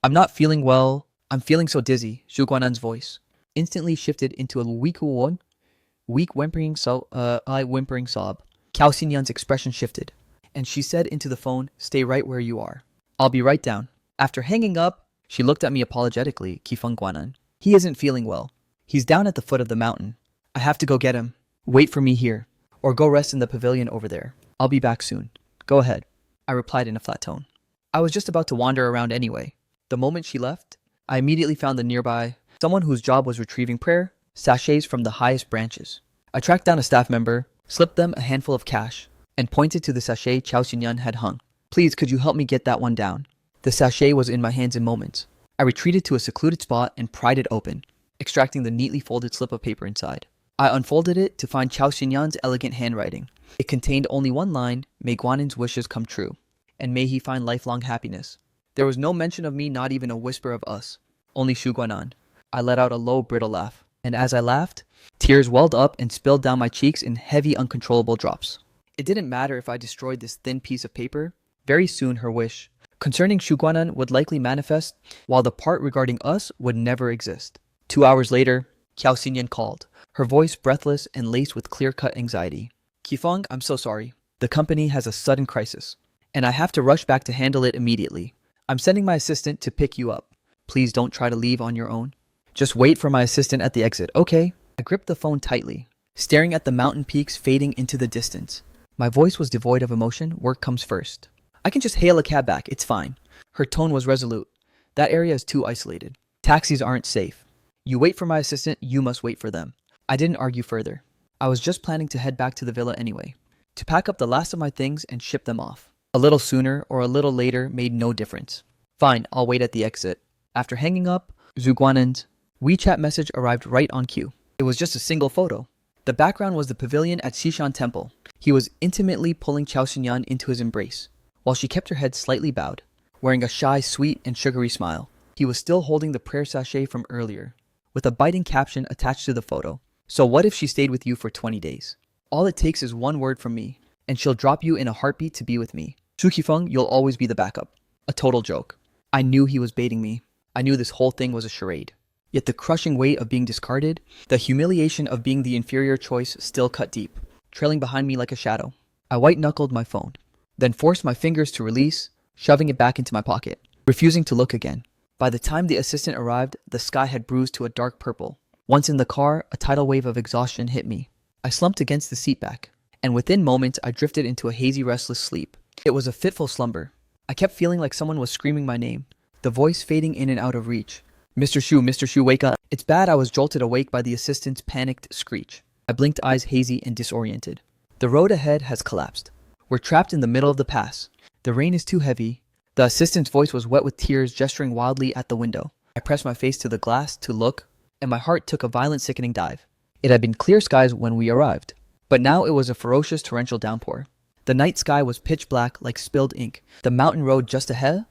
[SPEAKER 1] I'm not feeling well. I'm feeling so dizzy." Zhu Guanan's voice instantly shifted into a weak whimpering sob. Qiao Xinyan's expression shifted, and she said into the phone, "Stay right where you are. I'll be right down." After hanging up, she looked at me apologetically. "Qifeng Guanan, he isn't feeling well. He's down at the foot of the mountain. I have to go get him. Wait for me here, or go rest in the pavilion over there. I'll be back soon. Go ahead," I replied in a flat tone. I was just about to wander around anyway. The moment she left, I immediately found the nearby someone whose job was retrieving prayer sachets from the highest branches. I tracked down a staff member, slipped them a handful of cash, and pointed to the sachet Qiao Xinyan had hung. "Please, could you help me get that one down?" The sachet was in my hands in moments. I retreated to a secluded spot and pried it open, extracting the neatly folded slip of paper inside. I unfolded it to find Qiao Xinyan's elegant handwriting. It contained only one line: "May Guanan's wishes come true, and may he find lifelong happiness." There was no mention of me, not even a whisper of us. Only Shu Guanan. I let out a low, brittle laugh, and as I laughed, tears welled up and spilled down my cheeks in heavy, uncontrollable drops. It didn't matter if I destroyed this thin piece of paper. Very soon her wish Concerning Shuguanan would likely manifest, while the part regarding us would never exist. 2 hours later, Qiao Xinyan called, her voice breathless and laced with clear-cut anxiety. Qifeng, I'm so sorry. The company has a sudden crisis, and I have to rush back to handle it immediately. I'm sending my assistant to pick you up. Please don't try to leave on your own. Just wait for my assistant at the exit, okay? I gripped the phone tightly, staring at the mountain peaks fading into the distance. My voice was devoid of emotion. Work comes first. I can just hail a cab back, it's fine. Her tone was resolute. That area is too isolated. Taxis aren't safe. You wait for my assistant, you must wait for them. I didn't argue further. I was just planning to head back to the villa anyway, to pack up the last of my things and ship them off. A little sooner or a little later made no difference. Fine, I'll wait at the exit. After hanging up, Zhuguanan's WeChat message arrived right on cue. It was just a single photo. The background was the pavilion at Xishan Temple. He was intimately pulling Qiao Xinyan into his embrace, while she kept her head slightly bowed, wearing a shy, sweet, and sugary smile. He was still holding the prayer sachet from earlier, with a biting caption attached to the photo. So what if she stayed with you for 20 days? All it takes is one word from me, and she'll drop you in a heartbeat to be with me. Shu Qifeng, you'll always be the backup. A total joke. I knew he was baiting me. I knew this whole thing was a charade. Yet the crushing weight of being discarded, the humiliation of being the inferior choice still cut deep, trailing behind me like a shadow. I white-knuckled my phone, then forced my fingers to release, shoving it back into my pocket, refusing to look again. By the time the assistant arrived, the sky had bruised to a dark purple. Once in the car, a tidal wave of exhaustion hit me. I slumped against the seat back, and within moments I drifted into a hazy, restless sleep. It was a fitful slumber. I kept feeling like someone was screaming my name, the voice fading in and out of reach. Mr. Shu, wake up. It's bad. I was jolted awake by the assistant's panicked screech. I blinked, eyes hazy and disoriented. The road ahead has collapsed. We're trapped in the middle of the pass. The rain is too heavy. The assistant's voice was wet with tears, gesturing wildly at the window. I pressed my face to the glass to look, and my heart took a violent, sickening dive. It had been clear skies when we arrived, but now it was a ferocious torrential downpour. The night sky was pitch black like spilled ink. The mountain road just ahead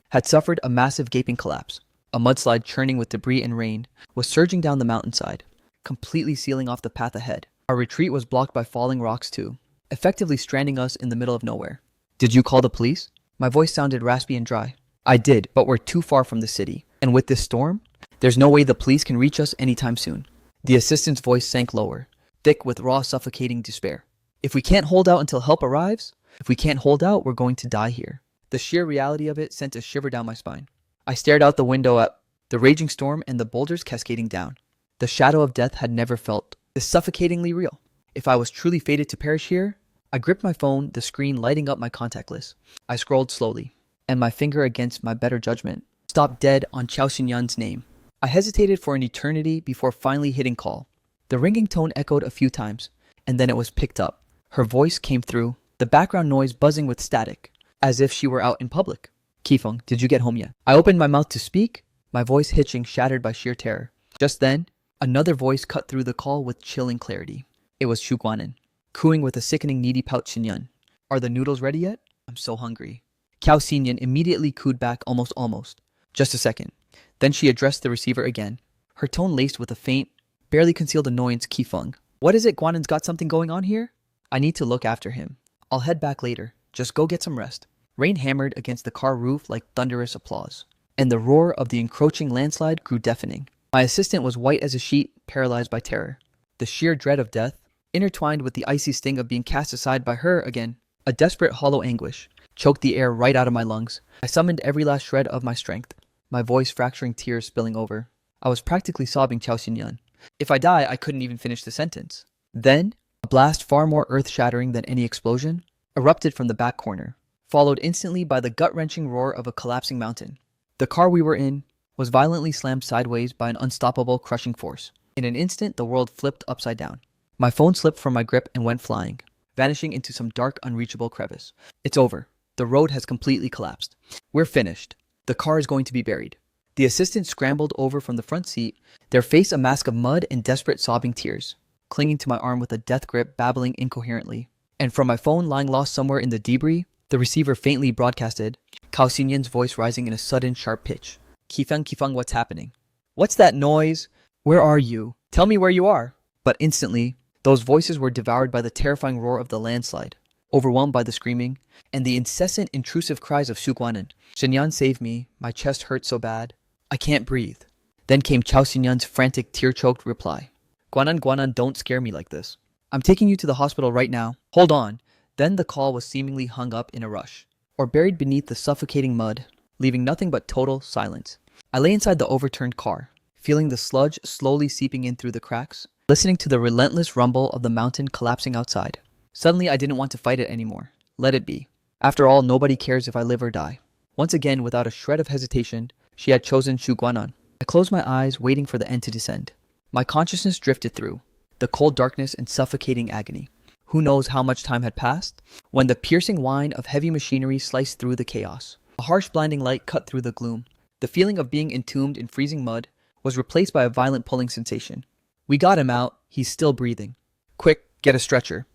[SPEAKER 1] had suffered a massive gaping collapse. A mudslide churning with debris and rain was surging down the mountainside, completely sealing off the path ahead. Our retreat was blocked by falling rocks too, effectively stranding us in the middle of nowhere. Did you call the police? My voice sounded raspy and dry. I did, but we're too far from the city. And with this storm, there's no way the police can reach us anytime soon. The assistant's voice sank lower, thick with raw, suffocating despair. If we can't hold out until help arrives, if we can't hold out, we're going to die here. The sheer reality of it sent a shiver down my spine. I stared out the window at the raging storm and the boulders cascading down. The shadow of death had never felt this suffocatingly real. If I was truly fated to perish here, I gripped my phone, the screen lighting up my contact list. I scrolled slowly, and my finger against my better judgment stopped dead on Qiao Xinyan's name. I hesitated for an eternity before finally hitting call. The ringing tone echoed a few times, and then it was picked up. Her voice came through, the background noise buzzing with static, as if she were out in public. Qifeng, did you get home yet? I opened my mouth to speak, my voice hitching, shattered by sheer terror. Just then, another voice cut through the call with chilling clarity. It was Shuguanan, cooing with a sickening, needy pout. Xinyan. Are the noodles ready yet? I'm so hungry. Qiao Xinyan immediately cooed back almost. Just a second. Then she addressed the receiver again, her tone laced with a faint, barely concealed annoyance. Qifeng, what is it? Guanan's got something going on here? I need to look after him. I'll head back later. Just go get some rest. Rain hammered against the car roof like thunderous applause, and the roar of the encroaching landslide grew deafening. My assistant was white as a sheet, paralyzed by terror. The sheer dread of death, intertwined with the icy sting of being cast aside by her again, a desperate hollow anguish, choked the air right out of my lungs. I summoned every last shred of my strength, my voice fracturing, tears spilling over. I was practically sobbing. Qiao Xinyan. If I die, I couldn't even finish the sentence. Then, a blast far more earth-shattering than any explosion erupted from the back corner, followed instantly by the gut-wrenching roar of a collapsing mountain. The car we were in was violently slammed sideways by an unstoppable, crushing force. In an instant, the world flipped upside down. My phone slipped from my grip and went flying, vanishing into some dark, unreachable crevice. It's over. The road has completely collapsed. We're finished. The car is going to be buried. The assistant scrambled over from the front seat, their face a mask of mud and desperate, sobbing tears, clinging to my arm with a death grip, babbling incoherently. And from my phone lying lost somewhere in the debris, the receiver faintly broadcasted, Qiao Xinyan's voice rising in a sudden, sharp pitch. Qifeng, what's happening? What's that noise? Where are you? Tell me where you are. But instantly, those voices were devoured by the terrifying roar of the landslide. overwhelmed by the screaming and the incessant intrusive cries of Xu Guanan. Xinyan, save me. My chest hurts so bad. I can't breathe. Then came Chao Xinyan's frantic, tear-choked reply. Guanan, don't scare me like this. I'm taking you to the hospital right now. Hold on. Then the call was seemingly hung up in a rush, or buried beneath the suffocating mud, leaving nothing but total silence. I lay inside the overturned car, feeling the sludge slowly seeping in through the cracks, listening to the relentless rumble of the mountain collapsing outside. Suddenly, I didn't want to fight it anymore. Let it be. After all, nobody cares if I live or die. Once again, without a shred of hesitation, she had chosen Xu Guanan. I closed my eyes, waiting for the end to descend. My consciousness drifted through the cold darkness and suffocating agony. Who knows how much time had passed, when the piercing whine of heavy machinery sliced through the chaos. A harsh blinding light cut through the gloom. The feeling of being entombed in freezing mud was replaced by a violent pulling sensation. We got him out. He's still breathing. Quick, get a stretcher.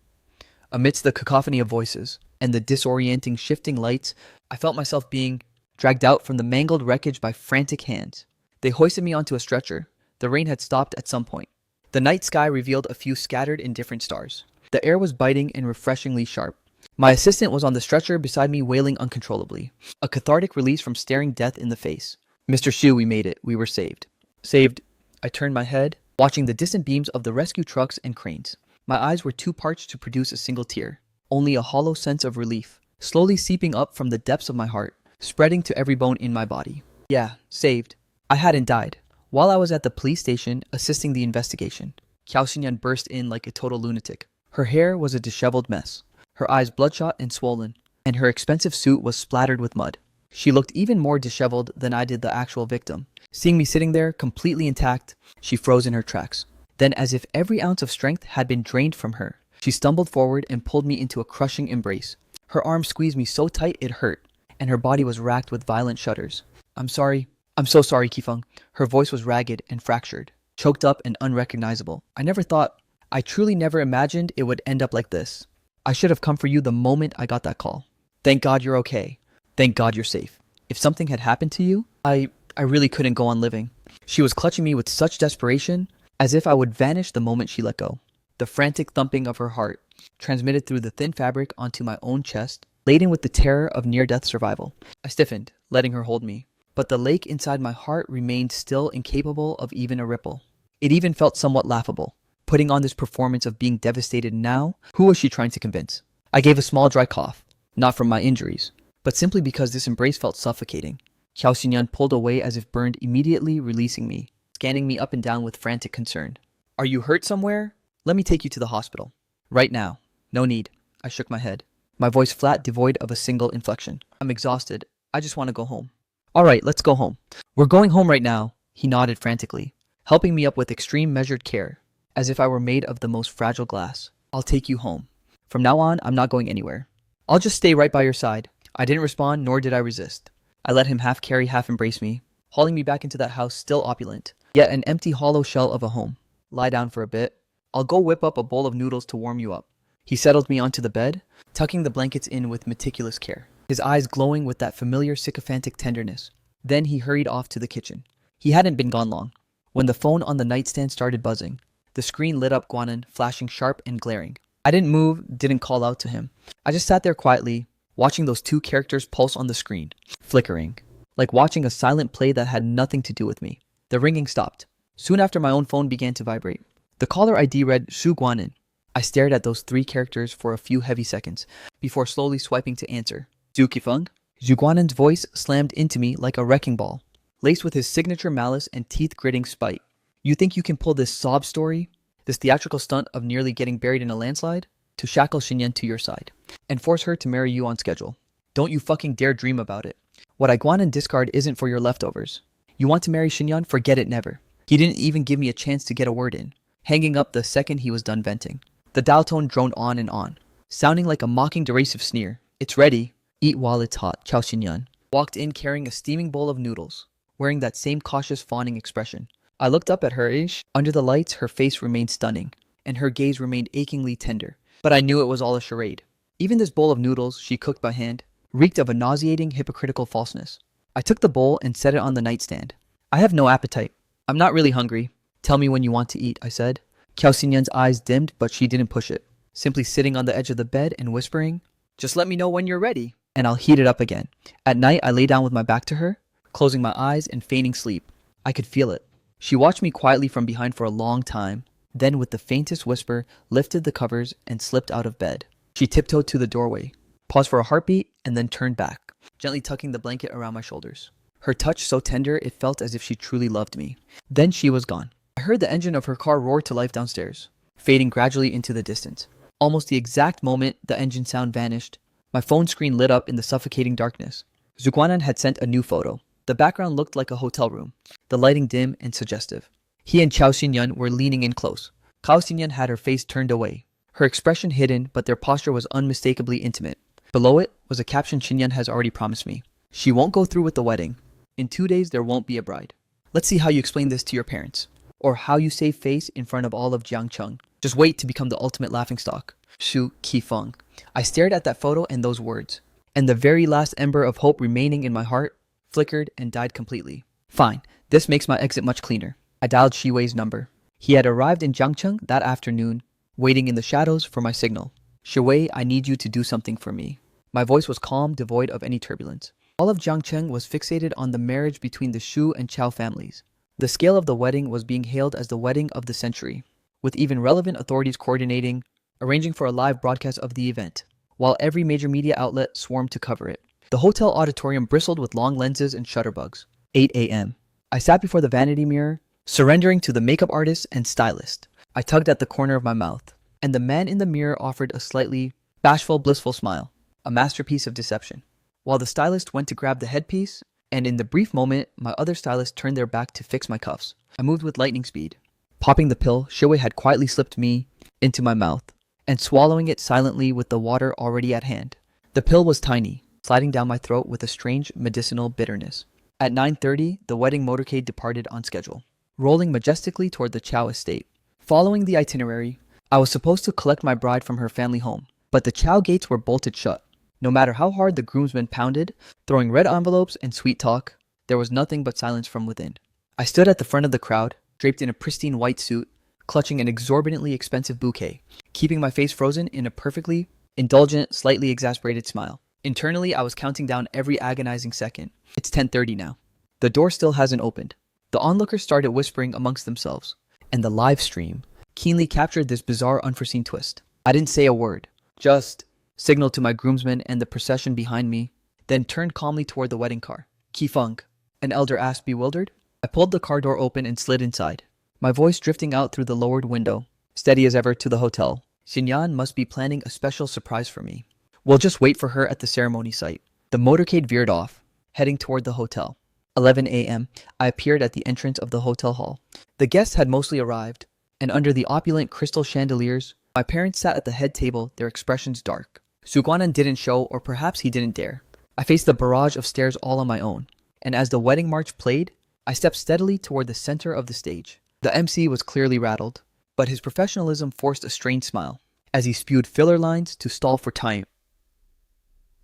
[SPEAKER 1] Amidst the cacophony of voices and the disorienting shifting lights, I felt myself being dragged out from the mangled wreckage by frantic hands. They hoisted me onto a stretcher. The rain had stopped at some point. The night sky revealed a few scattered indifferent stars. The air was biting and refreshingly sharp. My assistant was on the stretcher beside me, wailing uncontrollably. A cathartic release from staring death in the face. Mr. Xu, we made it. We were saved. Saved. I turned my head, watching the distant beams of the rescue trucks and cranes. My eyes were too parched to produce a single tear. Only a hollow sense of relief, slowly seeping up from the depths of my heart, spreading to every bone in my body. Yeah, saved. I hadn't died. While I was at the police station assisting the investigation, Qiao Xinyan burst in like a total lunatic. Her hair was a disheveled mess, her eyes bloodshot and swollen, and her expensive suit was splattered with mud. She looked even more disheveled than I did the actual victim. Seeing me sitting there, completely intact, she froze in her tracks. Then, as if every ounce of strength had been drained from her, she stumbled forward and pulled me into a crushing embrace. Her arm squeezed me so tight it hurt, and her body was racked with violent shudders. I'm sorry. I'm so sorry, Qifeng. Her voice was ragged and fractured, choked up and unrecognizable. I truly never imagined it would end up like this. I should have come for you the moment I got that call. Thank God you're okay. Thank God you're safe. If something had happened to you, I really couldn't go on living. She was clutching me with such desperation, as if I would vanish the moment she let go. The frantic thumping of her heart transmitted through the thin fabric onto my own chest, laden with the terror of near-death survival. I stiffened, letting her hold me, but the lake inside my heart remained still, incapable of even a ripple. It even felt somewhat laughable. Putting on this performance of being devastated now, who was she trying to convince? I gave a small dry cough, not from my injuries, but simply because this embrace felt suffocating. Qiao Xinyan pulled away as if burned, immediately releasing me, scanning me up and down with frantic concern. Are you hurt somewhere? Let me take you to the hospital. Right now. No need. I shook my head, my voice flat, devoid of a single inflection. I'm exhausted. I just want to go home. All right, let's go home. We're going home right now. He nodded frantically, helping me up with extreme measured care, as if I were made of the most fragile glass. I'll take you home. From now on, I'm not going anywhere. I'll just stay right by your side. I didn't respond, nor did I resist. I let him half carry, half embrace me, hauling me back into that house still opulent, yet an empty hollow shell of a home. Lie down for a bit. I'll go whip up a bowl of noodles to warm you up. He settled me onto the bed, tucking the blankets in with meticulous care, his eyes glowing with that familiar sycophantic tenderness. Then he hurried off to the kitchen. He hadn't been gone long, when the phone on the nightstand started buzzing. The screen lit up, Guanan, flashing sharp and glaring. I didn't move, didn't call out to him. I just sat there quietly, watching those two characters pulse on the screen, flickering, like watching a silent play that had nothing to do with me. The ringing stopped. Soon after, my own phone began to vibrate. The caller ID read Xu Guanan. I stared at those three characters for a few heavy seconds, before slowly swiping to answer. Zhu Qifeng? Xu Guanan's voice slammed into me like a wrecking ball, laced with his signature malice and teeth-gritting spite. You think you can pull this sob story, this theatrical stunt of nearly getting buried in a landslide, to shackle Xinyan to your side, and force her to marry you on schedule? Don't you fucking dare dream about it. What I Guanan discard isn't for your leftovers. You want to marry Xinyan? Forget it never. He didn't even give me a chance to get a word in, hanging up the second he was done venting. The dial tone droned on, sounding like a mocking derisive sneer. It's ready. Eat while it's hot. Qiao Xinyan walked in carrying a steaming bowl of noodles, wearing that same cautious fawning expression. I looked up at her. Under the lights, her face remained stunning, and her gaze remained achingly tender. But I knew it was all a charade. Even this bowl of noodles, she cooked by hand, reeked of a nauseating, hypocritical falseness. I took the bowl and set it on the nightstand. I have no appetite. I'm not really hungry. Tell me when you want to eat, I said. Qiao Xinyan's eyes dimmed, but she didn't push it. simply sitting on the edge of the bed and whispering, "Just let me know when you're ready, and I'll heat it up again." At night, I lay down with my back to her, closing my eyes and feigning sleep. I could feel it. She watched me quietly from behind for a long time, then with the faintest whisper, lifted the covers and slipped out of bed. She tiptoed to the doorway, paused for a heartbeat, and then turned back, gently tucking the blanket around my shoulders. Her touch so tender it felt as if she truly loved me. Then she was gone. I heard the engine of her car roar to life downstairs, fading gradually into the distance. Almost the exact moment the engine sound vanished, my phone screen lit up in the suffocating darkness. Zhuguanan had sent a new photo. The background looked like a hotel room, the lighting dim and suggestive. He and Chao Xinyan were leaning in close. Chao Xinyan had her face turned away, her expression hidden, but their posture was unmistakably intimate. Below it was a caption Xinyan has already promised me. "She won't go through with the wedding. In 2 days, there won't be a bride. Let's see how you explain this to your parents. Or how you save face in front of all of Jiangcheng. Just wait to become the ultimate laughingstock. Shu Qifeng." I stared at that photo and those words, and the very last ember of hope remaining in my heart flickered and died completely. Fine, this makes my exit much cleaner. I dialed Shi Wei's number. He had arrived in Jiangcheng that afternoon, waiting in the shadows for my signal. "Shi Wei, I need you to do something for me." My voice was calm, devoid of any turbulence. All of Jiangcheng was fixated on the marriage between the Shu and Chao families. The scale of the wedding was being hailed as the wedding of the century, with even relevant authorities coordinating, arranging for a live broadcast of the event, while every major media outlet swarmed to cover it. The hotel auditorium bristled with long lenses and shutterbugs. 8 a.m. I sat before the vanity mirror, surrendering to the makeup artist and stylist. I tugged at the corner of my mouth, and the man in the mirror offered a slightly bashful, blissful smile, a masterpiece of deception. While the stylist went to grab the headpiece, and in the brief moment, my other stylists turned their back to fix my cuffs, I moved with lightning speed. Popping the pill, Shi Wei had quietly slipped me into my mouth, and swallowing it silently with the water already at hand. The pill was tiny, sliding down my throat with a strange medicinal bitterness. At 9:30, the wedding motorcade departed on schedule, rolling majestically toward the Chao estate. Following the itinerary, I was supposed to collect my bride from her family home, but the Chao gates were bolted shut. No matter how hard the groomsmen pounded, throwing red envelopes and sweet talk, there was nothing but silence from within. I stood at the front of the crowd, draped in a pristine white suit, clutching an exorbitantly expensive bouquet, keeping my face frozen in a perfectly indulgent, slightly exasperated smile. Internally, I was counting down every agonizing second. It's 10:30 now. The door still hasn't opened. The onlookers started whispering amongst themselves, and the live stream keenly captured this bizarre, unforeseen twist. I didn't say a word, just signaled to my groomsmen and the procession behind me, then turned calmly toward the wedding car. "Qifeng?" an elder asked, bewildered. I pulled the car door open and slid inside, my voice drifting out through the lowered window, steady as ever to the hotel. Xinyan must be planning a special surprise for me. We'll just wait for her at the ceremony site. The motorcade veered off, heading toward the hotel. 11 a.m., I appeared at the entrance of the hotel hall. The guests had mostly arrived, and under the opulent crystal chandeliers, my parents sat at the head table, their expressions dark. Zhuguanan didn't show, or perhaps he didn't dare. I faced the barrage of stairs all on my own, and as the wedding march played, I stepped steadily toward the center of the stage. The MC was clearly rattled, but his professionalism forced a strained smile as he spewed filler lines to stall for time.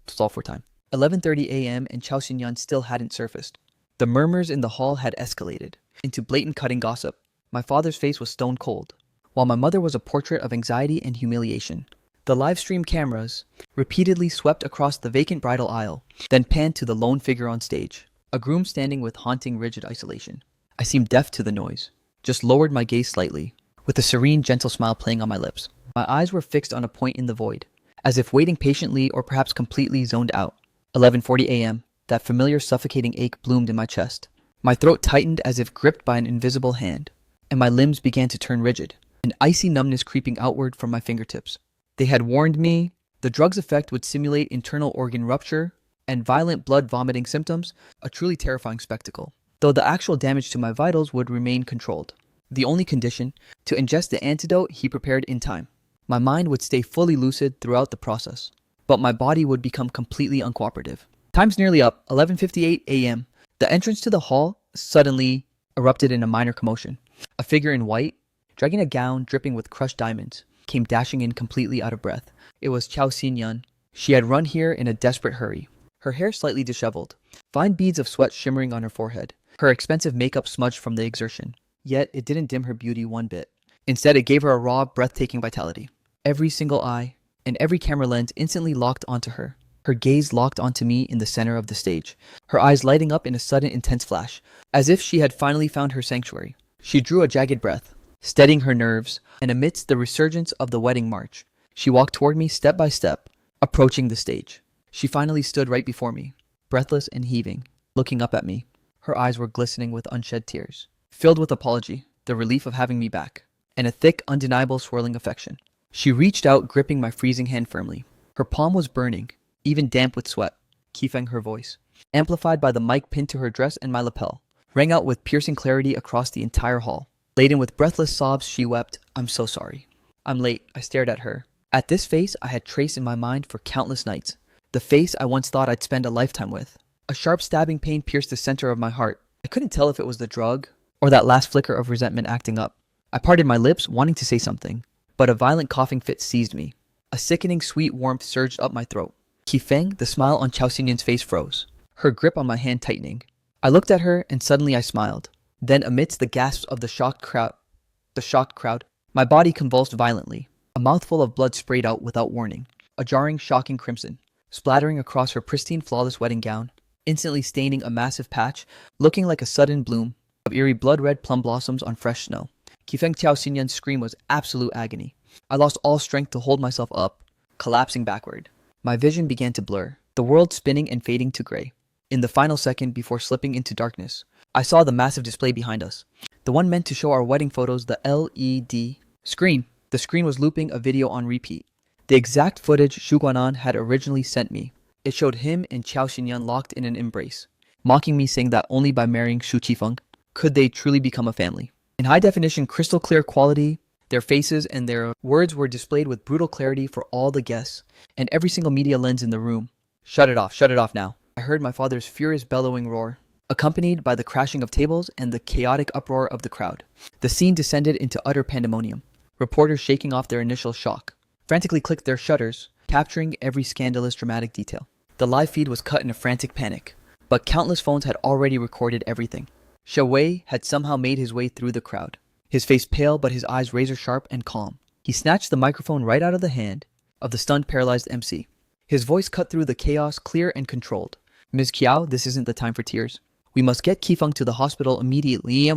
[SPEAKER 1] 11:30 a.m. and Chao Xinyan still hadn't surfaced. The murmurs in the hall had escalated into blatant cutting gossip. My father's face was stone cold, while my mother was a portrait of anxiety and humiliation. The live stream cameras repeatedly swept across the vacant bridal aisle, then panned to the lone figure on stage, a groom standing with haunting rigid isolation. I seemed deaf to the noise, just lowered my gaze slightly, with a serene, gentle smile playing on my lips. My eyes were fixed on a point in the void, as if waiting patiently or perhaps completely zoned out. 11:40 a.m., that familiar suffocating ache bloomed in my chest. My throat tightened as if gripped by an invisible hand, and my limbs began to turn rigid, an icy numbness creeping outward from my fingertips. They had warned me the drug's effect would simulate internal organ rupture and violent blood vomiting symptoms, a truly terrifying spectacle, though the actual damage to my vitals would remain controlled. The only condition, to ingest the antidote he prepared in time. My mind would stay fully lucid throughout the process, but my body would become completely uncooperative. Time's nearly up, 11:58 a.m. The entrance to the hall suddenly erupted in a minor commotion. A figure in white, dragging a gown dripping with crushed diamonds, came dashing in completely out of breath. It was Chao Xinyan. She had run here in a desperate hurry, her hair slightly disheveled, fine beads of sweat shimmering on her forehead, her expensive makeup smudged from the exertion. Yet it didn't dim her beauty one bit. Instead, it gave her a raw, breathtaking vitality. Every single eye and every camera lens instantly locked onto her. Her gaze locked onto me in the center of the stage, her eyes lighting up in a sudden intense flash, as if she had finally found her sanctuary. She drew a jagged breath, steadying her nerves, and amidst the resurgence of the wedding march, she walked toward me step by step, approaching the stage. She finally stood right before me, breathless and heaving, looking up at me. Her eyes were glistening with unshed tears, filled with apology, the relief of having me back, and a thick, undeniable swirling affection. She reached out, gripping my freezing hand firmly. Her palm was burning, even damp with sweat. Kifeng, her voice, amplified by the mic pinned to her dress and my lapel, rang out with piercing clarity across the entire hall. Laden with breathless sobs, she wept, "I'm so sorry. I'm late." I stared at her. At this face I had traced in my mind for countless nights. The face I once thought I'd spend a lifetime with. A sharp stabbing pain pierced the center of my heart. I couldn't tell if it was the drug or that last flicker of resentment acting up. I parted my lips, wanting to say something, but a violent coughing fit seized me. A sickening sweet warmth surged up my throat. Kifeng, the smile on Chao Xinyan's face froze, her grip on my hand tightening. I looked at her and suddenly I smiled. Then amidst the gasps of the shocked crowd, my body convulsed violently. A mouthful of blood sprayed out without warning. A jarring, shocking crimson, splattering across her pristine, flawless wedding gown, instantly staining a massive patch, looking like a sudden bloom of eerie blood-red plum blossoms on fresh snow. Kifeng Chao Xinyan's scream was absolute agony. I lost all strength to hold myself up, collapsing backward. My vision began to blur, the world spinning and fading to gray. In the final second before slipping into darkness, I saw the massive display behind us. The one meant to show our wedding photos, the LED screen. The screen was looping a video on repeat. The exact footage Xu Guanan had originally sent me. It showed him and Chao Xinyan locked in an embrace, mocking me, saying that only by marrying Xu Qifeng could they truly become a family. In high definition, crystal clear quality, their faces and their words were displayed with brutal clarity for all the guests and every single media lens in the room. Shut it off now. I heard my father's furious bellowing roar, accompanied by the crashing of tables and the chaotic uproar of the crowd. The scene descended into utter pandemonium. Reporters, shaking off their initial shock, frantically clicked their shutters, capturing every scandalous dramatic detail. The live feed was cut in a frantic panic, but countless phones had already recorded everything. Xie Wei had somehow made his way through the crowd, his face pale but his eyes razor-sharp and calm. He snatched the microphone right out of the hand of the stunned, paralyzed MC. His voice cut through the chaos, clear and controlled. "Ms. Kiao, this isn't the time for tears. We must get Kifeng to the hospital immediately.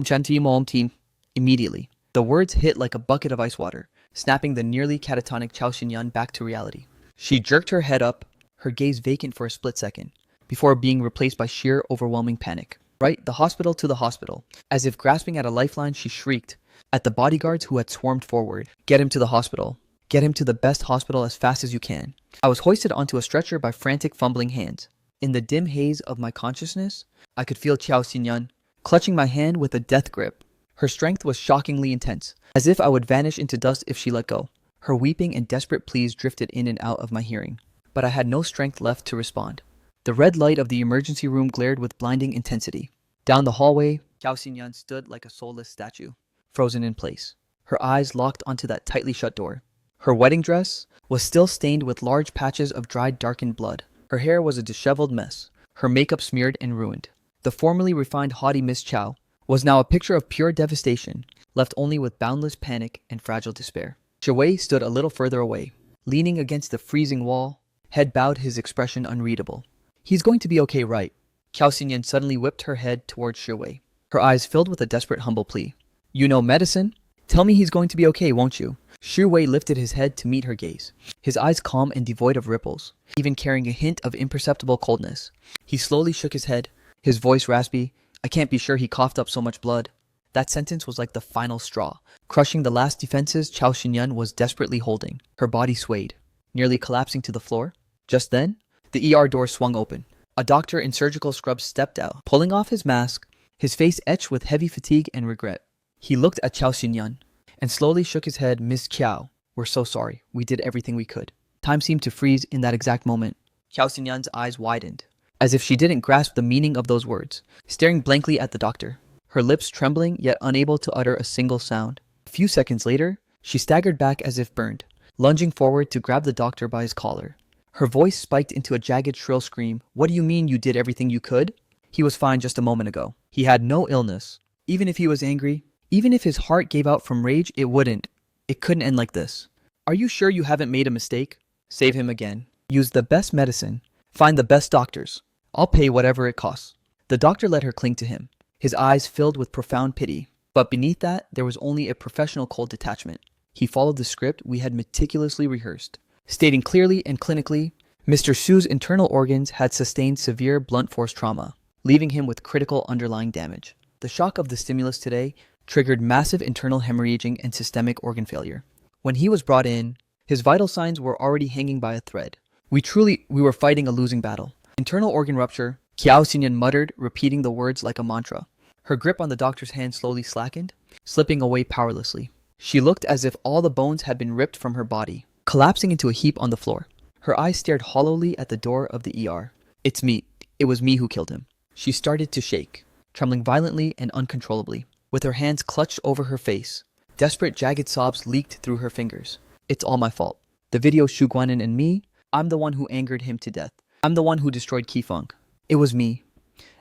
[SPEAKER 1] Immediately." The words hit like a bucket of ice water, snapping the nearly catatonic Chao Xinyan back to reality. She jerked her head up, her gaze vacant for a split second, before being replaced by sheer, overwhelming panic. "Right, the hospital to the hospital." As if grasping at a lifeline, she shrieked at the bodyguards who had swarmed forward. "Get him to the hospital. Get him to the best hospital as fast as you can." I was hoisted onto a stretcher by frantic, fumbling hands. In the dim haze of my consciousness, I could feel Chao Xinyan clutching my hand with a death grip. Her strength was shockingly intense, as if I would vanish into dust if she let go. Her weeping and desperate pleas drifted in and out of my hearing, but I had no strength left to respond. The red light of the emergency room glared with blinding intensity. Down the hallway, Chao Xinyan stood like a soulless statue, frozen in place, her eyes locked onto that tightly shut door. Her wedding dress was still stained with large patches of dried, darkened blood. Her hair was a disheveled mess, her makeup smeared and ruined. The formerly refined, haughty Miss Chao was now a picture of pure devastation, left only with boundless panic and fragile despair. Xie Wei stood a little further away, leaning against the freezing wall, head bowed, his expression unreadable. "He's going to be okay, right?" Chao Xinyan suddenly whipped her head towards Xie Wei, her eyes filled with a desperate, humble plea. "You know medicine? Tell me he's going to be okay, won't you?" Xie Wei lifted his head to meet her gaze, his eyes calm and devoid of ripples, even carrying a hint of imperceptible coldness. He slowly shook his head, his voice raspy. "I can't be sure he coughed up so much blood." That sentence was like the final straw, crushing the last defenses Chao Xinyan was desperately holding. Her body swayed, nearly collapsing to the floor. Just then, the ER door swung open. A doctor in surgical scrubs stepped out, pulling off his mask, his face etched with heavy fatigue and regret. He looked at Chao Xinyan and slowly shook his head. "Miss Kiao, we're so sorry. We did everything we could." Time seemed to freeze in that exact moment. Chao Xinyan's eyes widened, as if she didn't grasp the meaning of those words, staring blankly at the doctor, her lips trembling yet unable to utter a single sound. A few seconds later, she staggered back as if burned, lunging forward to grab the doctor by his collar. Her voice spiked into a jagged, shrill scream. "What do you mean you did everything you could? He was fine just a moment ago. He had no illness. Even if he was angry, even if his heart gave out from rage, it couldn't end like this." Are you sure you haven't made a mistake? Save him again. Use the best medicine. Find the best doctors. I'll pay whatever it costs. The doctor let her cling to him, his eyes filled with profound pity. But beneath that, there was only a professional cold detachment. He followed the script we had meticulously rehearsed, stating clearly and clinically, Mr. Su's internal organs had sustained severe blunt force trauma, leaving him with critical underlying damage. The shock of the stimulus today triggered massive internal hemorrhaging and systemic organ failure. When he was brought in, his vital signs were already hanging by a thread. We were fighting a losing battle. Internal organ rupture, Kiao Xinyan muttered, repeating the words like a mantra. Her grip on the doctor's hand slowly slackened, slipping away powerlessly. She looked as if all the bones had been ripped from her body, collapsing into a heap on the floor. Her eyes stared hollowly at the door of the ER. It's me. It was me who killed him. She started to shake, trembling violently and uncontrollably, with her hands clutched over her face. Desperate, jagged sobs leaked through her fingers. It's all my fault. The video Xu Guanan and me, I'm the one who angered him to death. I'm the one who destroyed Qifeng. It was me.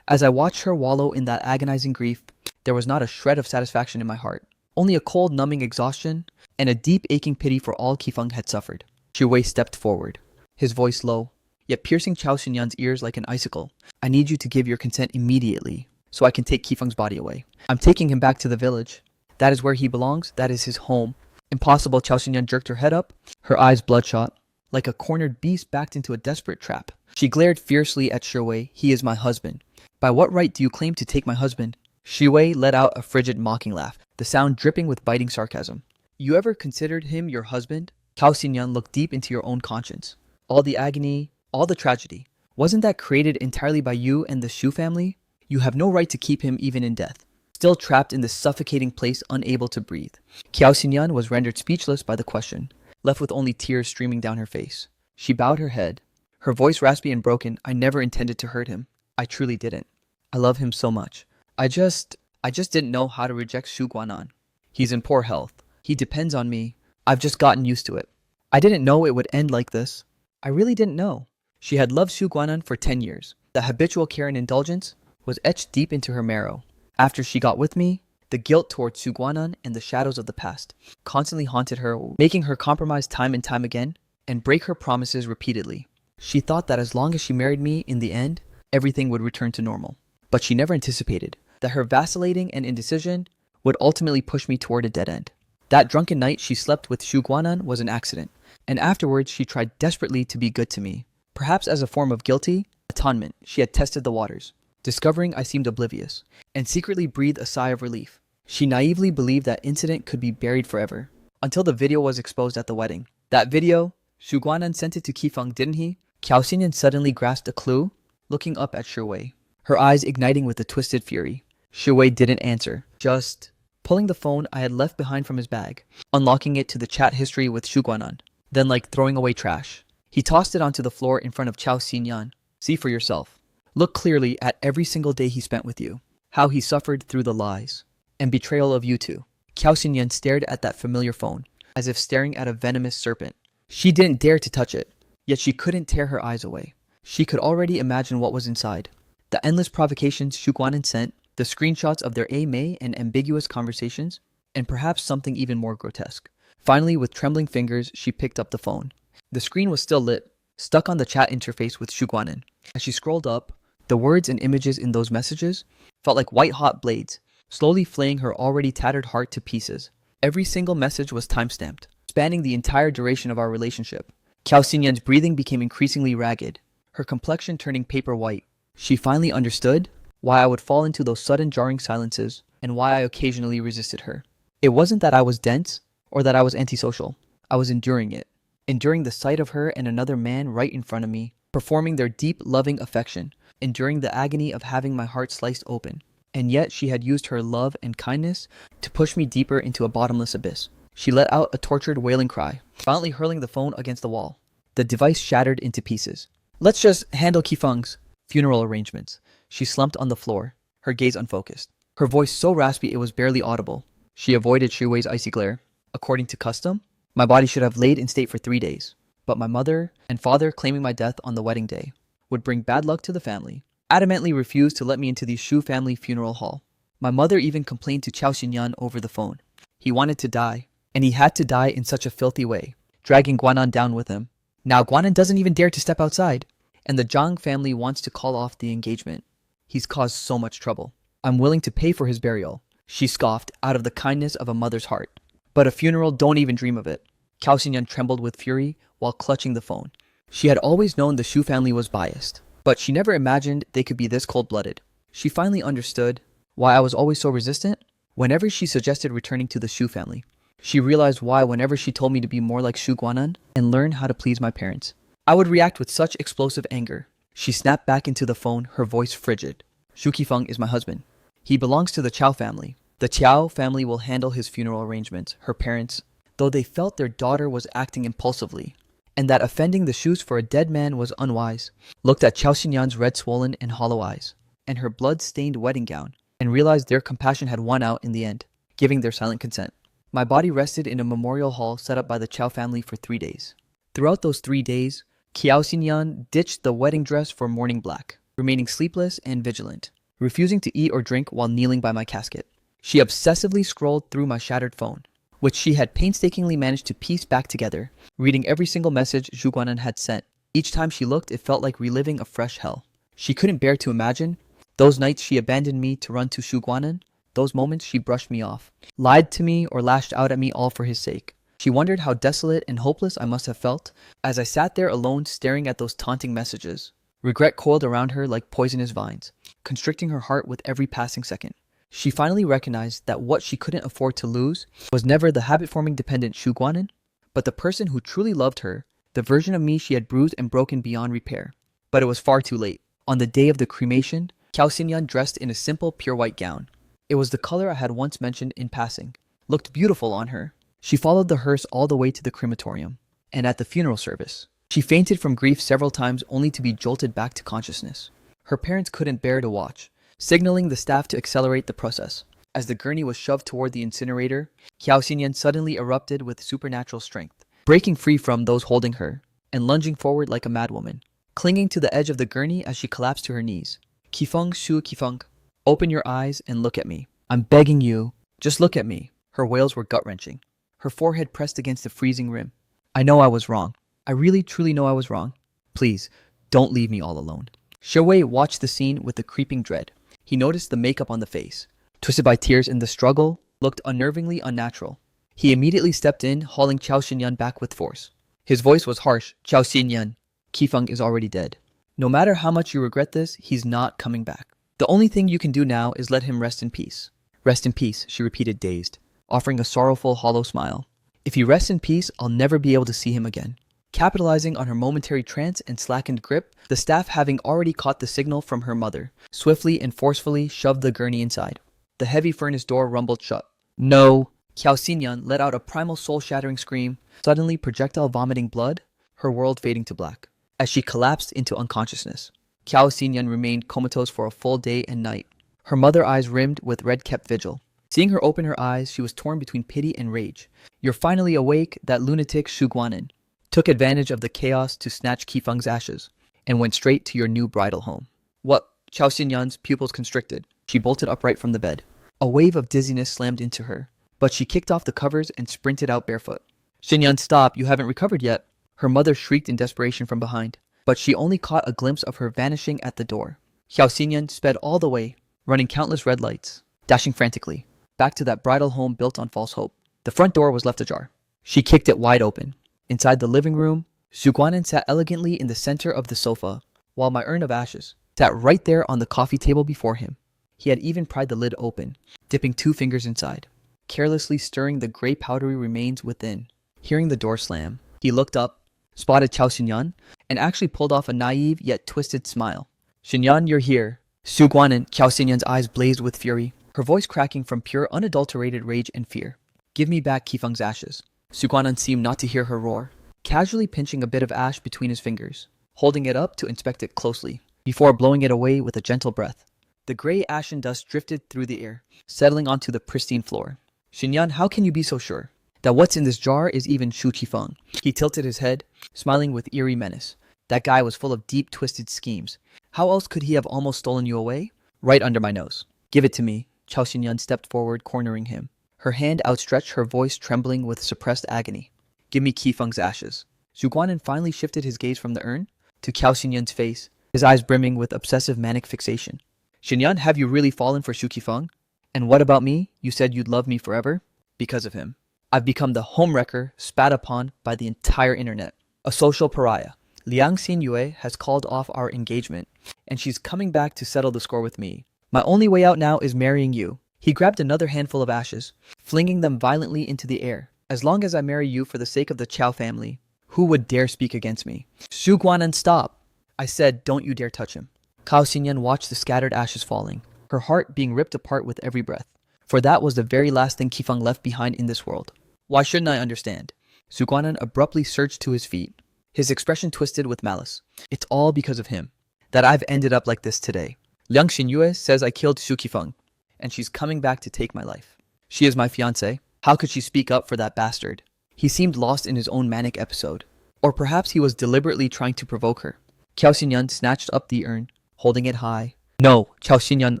[SPEAKER 1] As I watched her wallow in that agonizing grief, there was not a shred of satisfaction in my heart. Only a cold, numbing exhaustion and a deep, aching pity for all Qifeng had suffered. Xu Wei stepped forward, his voice low, yet piercing Chao Xinyan's ears like an icicle. I need you to give your consent immediately, so I can take Qifeng's body away. I'm taking him back to the village. That is where he belongs. That is his home. Impossible. Chao Xinyan jerked her head up, her eyes bloodshot, like a cornered beast backed into a desperate trap. She glared fiercely at Xu Wei. He is my husband. By what right do you claim to take my husband? Xu Wei let out a frigid, mocking laugh, the sound dripping with biting sarcasm. You ever considered him your husband? Chao Xinyan looked deep into your own conscience. All the agony, all the tragedy. Wasn't that created entirely by you and the Xu family? You have no right to keep him even in death. Still trapped in this suffocating place, unable to breathe. Kiao Xinyan was rendered speechless by the question, left with only tears streaming down her face. She bowed her head, her voice raspy and broken. I never intended to hurt him. I truly didn't. I love him so much. I just didn't know how to reject Xu Guanan. He's in poor health. He depends on me. I've just gotten used to it. I didn't know it would end like this. I really didn't know. She had loved Xu Guanan for 10 years. The habitual care and indulgence was etched deep into her marrow. After she got with me, the guilt towards Xu Guanan and the shadows of the past constantly haunted her, making her compromise time and time again and break her promises repeatedly. She thought that as long as she married me, in the end, everything would return to normal. But she never anticipated that her vacillating and indecision would ultimately push me toward a dead end. That drunken night she slept with Xu Guanan was an accident, and afterwards she tried desperately to be good to me. Perhaps as a form of guilty atonement, she had tested the waters, discovering I seemed oblivious, and secretly breathed a sigh of relief. She naively believed that incident could be buried forever, until the video was exposed at the wedding. That video, Xu Guanan sent it to Qifeng, didn't he? Kiao Xinyan suddenly grasped a clue, looking up at Xu Wei, her eyes igniting with a twisted fury. Xu Wei didn't answer, just pulling the phone I had left behind from his bag, unlocking it to the chat history with Xu Guanan, then like throwing away trash. He tossed it onto the floor in front of Chao Xinyan. See for yourself. Look clearly at every single day he spent with you, how he suffered through the lies and betrayal of you two. Kiao Xinyan stared at that familiar phone, as if staring at a venomous serpent. She didn't dare to touch it, yet she couldn't tear her eyes away. She could already imagine what was inside. The endless provocations Xu Guanan sent, the screenshots of their A-May and ambiguous conversations, and perhaps something even more grotesque. Finally, with trembling fingers, she picked up the phone. The screen was still lit, stuck on the chat interface with Xu Guanan. As she scrolled up, the words and images in those messages felt like white-hot blades, slowly flaying her already tattered heart to pieces. Every single message was time-stamped, spanning the entire duration of our relationship. Kiao Xinyan's breathing became increasingly ragged, her complexion turning paper white. She finally understood why I would fall into those sudden jarring silences and why I occasionally resisted her. It wasn't that I was dense or that I was antisocial. I was enduring it. Enduring the sight of her and another man right in front of me, performing their deep, loving affection, enduring the agony of having my heart sliced open. And yet she had used her love and kindness to push me deeper into a bottomless abyss. She let out a tortured, wailing cry, violently hurling the phone against the wall. The device shattered into pieces. Let's just handle Qifeng's funeral arrangements. She slumped on the floor, her gaze unfocused, her voice so raspy it was barely audible. She avoided Xu Wei's icy glare. According to custom, my body should have laid in state for 3 days, but my mother and father claiming my death on the wedding day would bring bad luck to the family, adamantly refused to let me into the Xu family funeral hall. My mother even complained to Chao Xinyan over the phone. He wanted to die, and he had to die in such a filthy way, dragging Guanan down with him. Now Guanan doesn't even dare to step outside, and the Zhang family wants to call off the engagement. He's caused so much trouble. I'm willing to pay for his burial, she scoffed out of the kindness of a mother's heart. But a funeral, don't even dream of it. Cao Xinyan trembled with fury while clutching the phone. She had always known the Shu family was biased, but she never imagined they could be this cold-blooded. She finally understood why I was always so resistant. Whenever she suggested returning to the Shu family, she realized why whenever she told me to be more like Shu Guanan and learn how to please my parents, I would react with such explosive anger. She snapped back into the phone, her voice frigid. Shu Qifeng is my husband. He belongs to the Qiao family. The Qiao family will handle his funeral arrangements. Her parents, though they felt their daughter was acting impulsively, and that offending the Shus for a dead man was unwise, looked at Chao Xinyan's red swollen and hollow eyes, and her blood-stained wedding gown, and realized their compassion had won out in the end, giving their silent consent. My body rested in a memorial hall set up by the Qiao family for 3 days. Throughout those 3 days, Qiao Xinyan ditched the wedding dress for mourning black, remaining sleepless and vigilant, refusing to eat or drink while kneeling by my casket. She obsessively scrolled through my shattered phone, which she had painstakingly managed to piece back together, reading every single message Zhu Guanan had sent. Each time she looked, it felt like reliving a fresh hell. She couldn't bear to imagine those nights she abandoned me to run to Shu Guanan, those moments she brushed me off, lied to me or lashed out at me all for his sake. She wondered how desolate and hopeless I must have felt as I sat there alone staring at those taunting messages. Regret coiled around her like poisonous vines, constricting her heart with every passing second. She finally recognized that what she couldn't afford to lose was never the habit-forming dependent Shu Guanan, but the person who truly loved her, the version of me she had bruised and broken beyond repair. But it was far too late. On the day of the cremation, Cao Xinyan, dressed in a simple pure white gown. It was the color I had once mentioned in passing. Looked beautiful on her. She followed the hearse all the way to the crematorium, and at the funeral service, she fainted from grief several times only to be jolted back to consciousness. Her parents couldn't bear to watch, signaling the staff to accelerate the process. As the gurney was shoved toward the incinerator, Qiao Xinyan suddenly erupted with supernatural strength, breaking free from those holding her, and lunging forward like a madwoman, clinging to the edge of the gurney as she collapsed to her knees. Qifeng, Shu Qifeng, open your eyes and look at me. I'm begging you, just look at me. Her wails were gut-wrenching, her forehead pressed against the freezing rim. I know I was wrong. I really truly know I was wrong. Please, don't leave me all alone. Shui watched the scene with a creeping dread. He noticed the makeup on the face, twisted by tears in the struggle, looked unnervingly unnatural. He immediately stepped in, hauling Cao Xinyan back with force. His voice was harsh. Cao Xinyan, Qifeng is already dead. No matter how much you regret this, he's not coming back. The only thing you can do now is let him rest in peace. Rest in peace, she repeated, dazed, offering a sorrowful, hollow smile. If he rests in peace, I'll never be able to see him again. Capitalizing on her momentary trance and slackened grip, the staff, having already caught the signal from her mother, swiftly and forcefully shoved the gurney inside. The heavy furnace door rumbled shut. No! Qiao Xinyan let out a primal soul-shattering scream, suddenly projectile vomiting blood, her world fading to black. As she collapsed into unconsciousness, Qiao Xinyan remained comatose for a full day and night, her mother eyes rimmed with red-kept vigil. Seeing her open her eyes, she was torn between pity and rage. You're finally awake, that lunatic Shu Guanan took advantage of the chaos to snatch Qifeng's ashes, and went straight to your new bridal home. What? Cao Xinyan's pupils constricted. She bolted upright from the bed. A wave of dizziness slammed into her, but she kicked off the covers and sprinted out barefoot. Xinyan, stop, you haven't recovered yet. Her mother shrieked in desperation from behind, but she only caught a glimpse of her vanishing at the door. Qiao Xinyan sped all the way, running countless red lights, dashing frantically, back to that bridal home built on false hope. The front door was left ajar. She kicked it wide open. Inside the living room, Shu Guanan sat elegantly in the center of the sofa, while my urn of ashes sat right there on the coffee table before him. He had even pried the lid open, dipping 2 fingers inside, carelessly stirring the gray powdery remains within. Hearing the door slam, he looked up, spotted Cao Xinyan, and actually pulled off a naive yet twisted smile. Xinyan, you're here. Shu Guanan, Cao Xinyan's eyes blazed with fury, her voice cracking from pure unadulterated rage and fear. Give me back Qifeng's ashes. Shu Guanan seemed not to hear her roar, casually pinching a bit of ash between his fingers, holding it up to inspect it closely, before blowing it away with a gentle breath. The gray ashen dust drifted through the air, settling onto the pristine floor. Xinyan, how can you be so sure that what's in this jar is even Shu Qifeng? He tilted his head, smiling with eerie menace. That guy was full of deep, twisted schemes. How else could he have almost stolen you away? Right under my nose. Give it to me. Cao Xinyan stepped forward, cornering him, her hand outstretched, her voice trembling with suppressed agony. Give me Qifeng's ashes. Zhu Guanan finally shifted his gaze from the urn to Qiao Xinyan's face, his eyes brimming with obsessive manic fixation. Xinyan, have you really fallen for Shu Qifeng? And what about me? You said you'd love me forever? Because of him. I've become the homewrecker spat upon by the entire internet. A social pariah. Liang Xinyue has called off our engagement, and she's coming back to settle the score with me. My only way out now is marrying you. He grabbed another handful of ashes, flinging them violently into the air. As long as I marry you for the sake of the Chao family, who would dare speak against me? Zhu Guanan, stop! I said, don't you dare touch him. Cao Xinyan watched the scattered ashes falling, her heart being ripped apart with every breath. For that was the very last thing Qifeng left behind in this world. Why shouldn't I understand? Zhu Guanan abruptly surged to his feet, his expression twisted with malice. It's all because of him that I've ended up like this today. Liang Xinyue says I killed Shu Qifeng, and she's coming back to take my life. She is my fiancée. How could she speak up for that bastard? He seemed lost in his own manic episode. Or perhaps he was deliberately trying to provoke her. Qiao Xinyan snatched up the urn, holding it high. No, Qiao Xinyan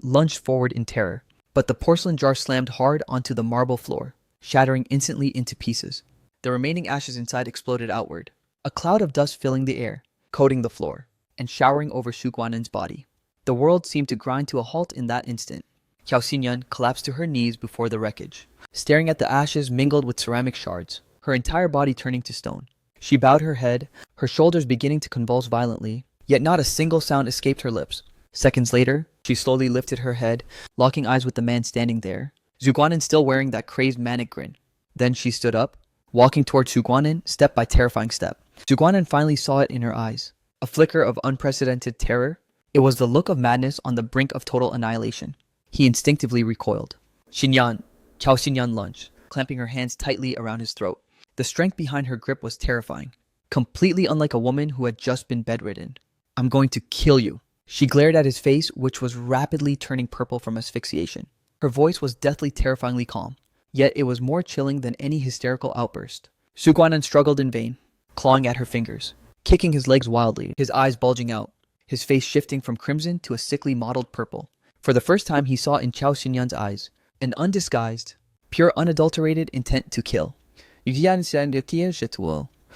[SPEAKER 1] lunged forward in terror, but the porcelain jar slammed hard onto the marble floor, shattering instantly into pieces. The remaining ashes inside exploded outward, a cloud of dust filling the air, coating the floor, and showering over Zhu Guanan's body. The world seemed to grind to a halt in that instant. Qiao Xinyan collapsed to her knees before the wreckage, staring at the ashes mingled with ceramic shards, her entire body turning to stone. She bowed her head, her shoulders beginning to convulse violently, yet not a single sound escaped her lips. Seconds later, she slowly lifted her head, locking eyes with the man standing there, Zhu Guanan still wearing that crazed manic grin. Then she stood up, walking towards Zhu Guanan step by terrifying step. Zhu Guanan finally saw it in her eyes, a flicker of unprecedented terror. It was the look of madness on the brink of total annihilation. He instinctively recoiled. Xinyan, Qiao Xinyan lunged, clamping her hands tightly around his throat. The strength behind her grip was terrifying, completely unlike a woman who had just been bedridden. I'm going to kill you. She glared at his face, which was rapidly turning purple from asphyxiation. Her voice was deathly terrifyingly calm, yet it was more chilling than any hysterical outburst. Zhu Guanan struggled in vain, clawing at her fingers, kicking his legs wildly, his eyes bulging out, his face shifting from crimson to a sickly mottled purple. For the first time he saw in Qiao Xinyan's eyes an undisguised, pure unadulterated intent to kill.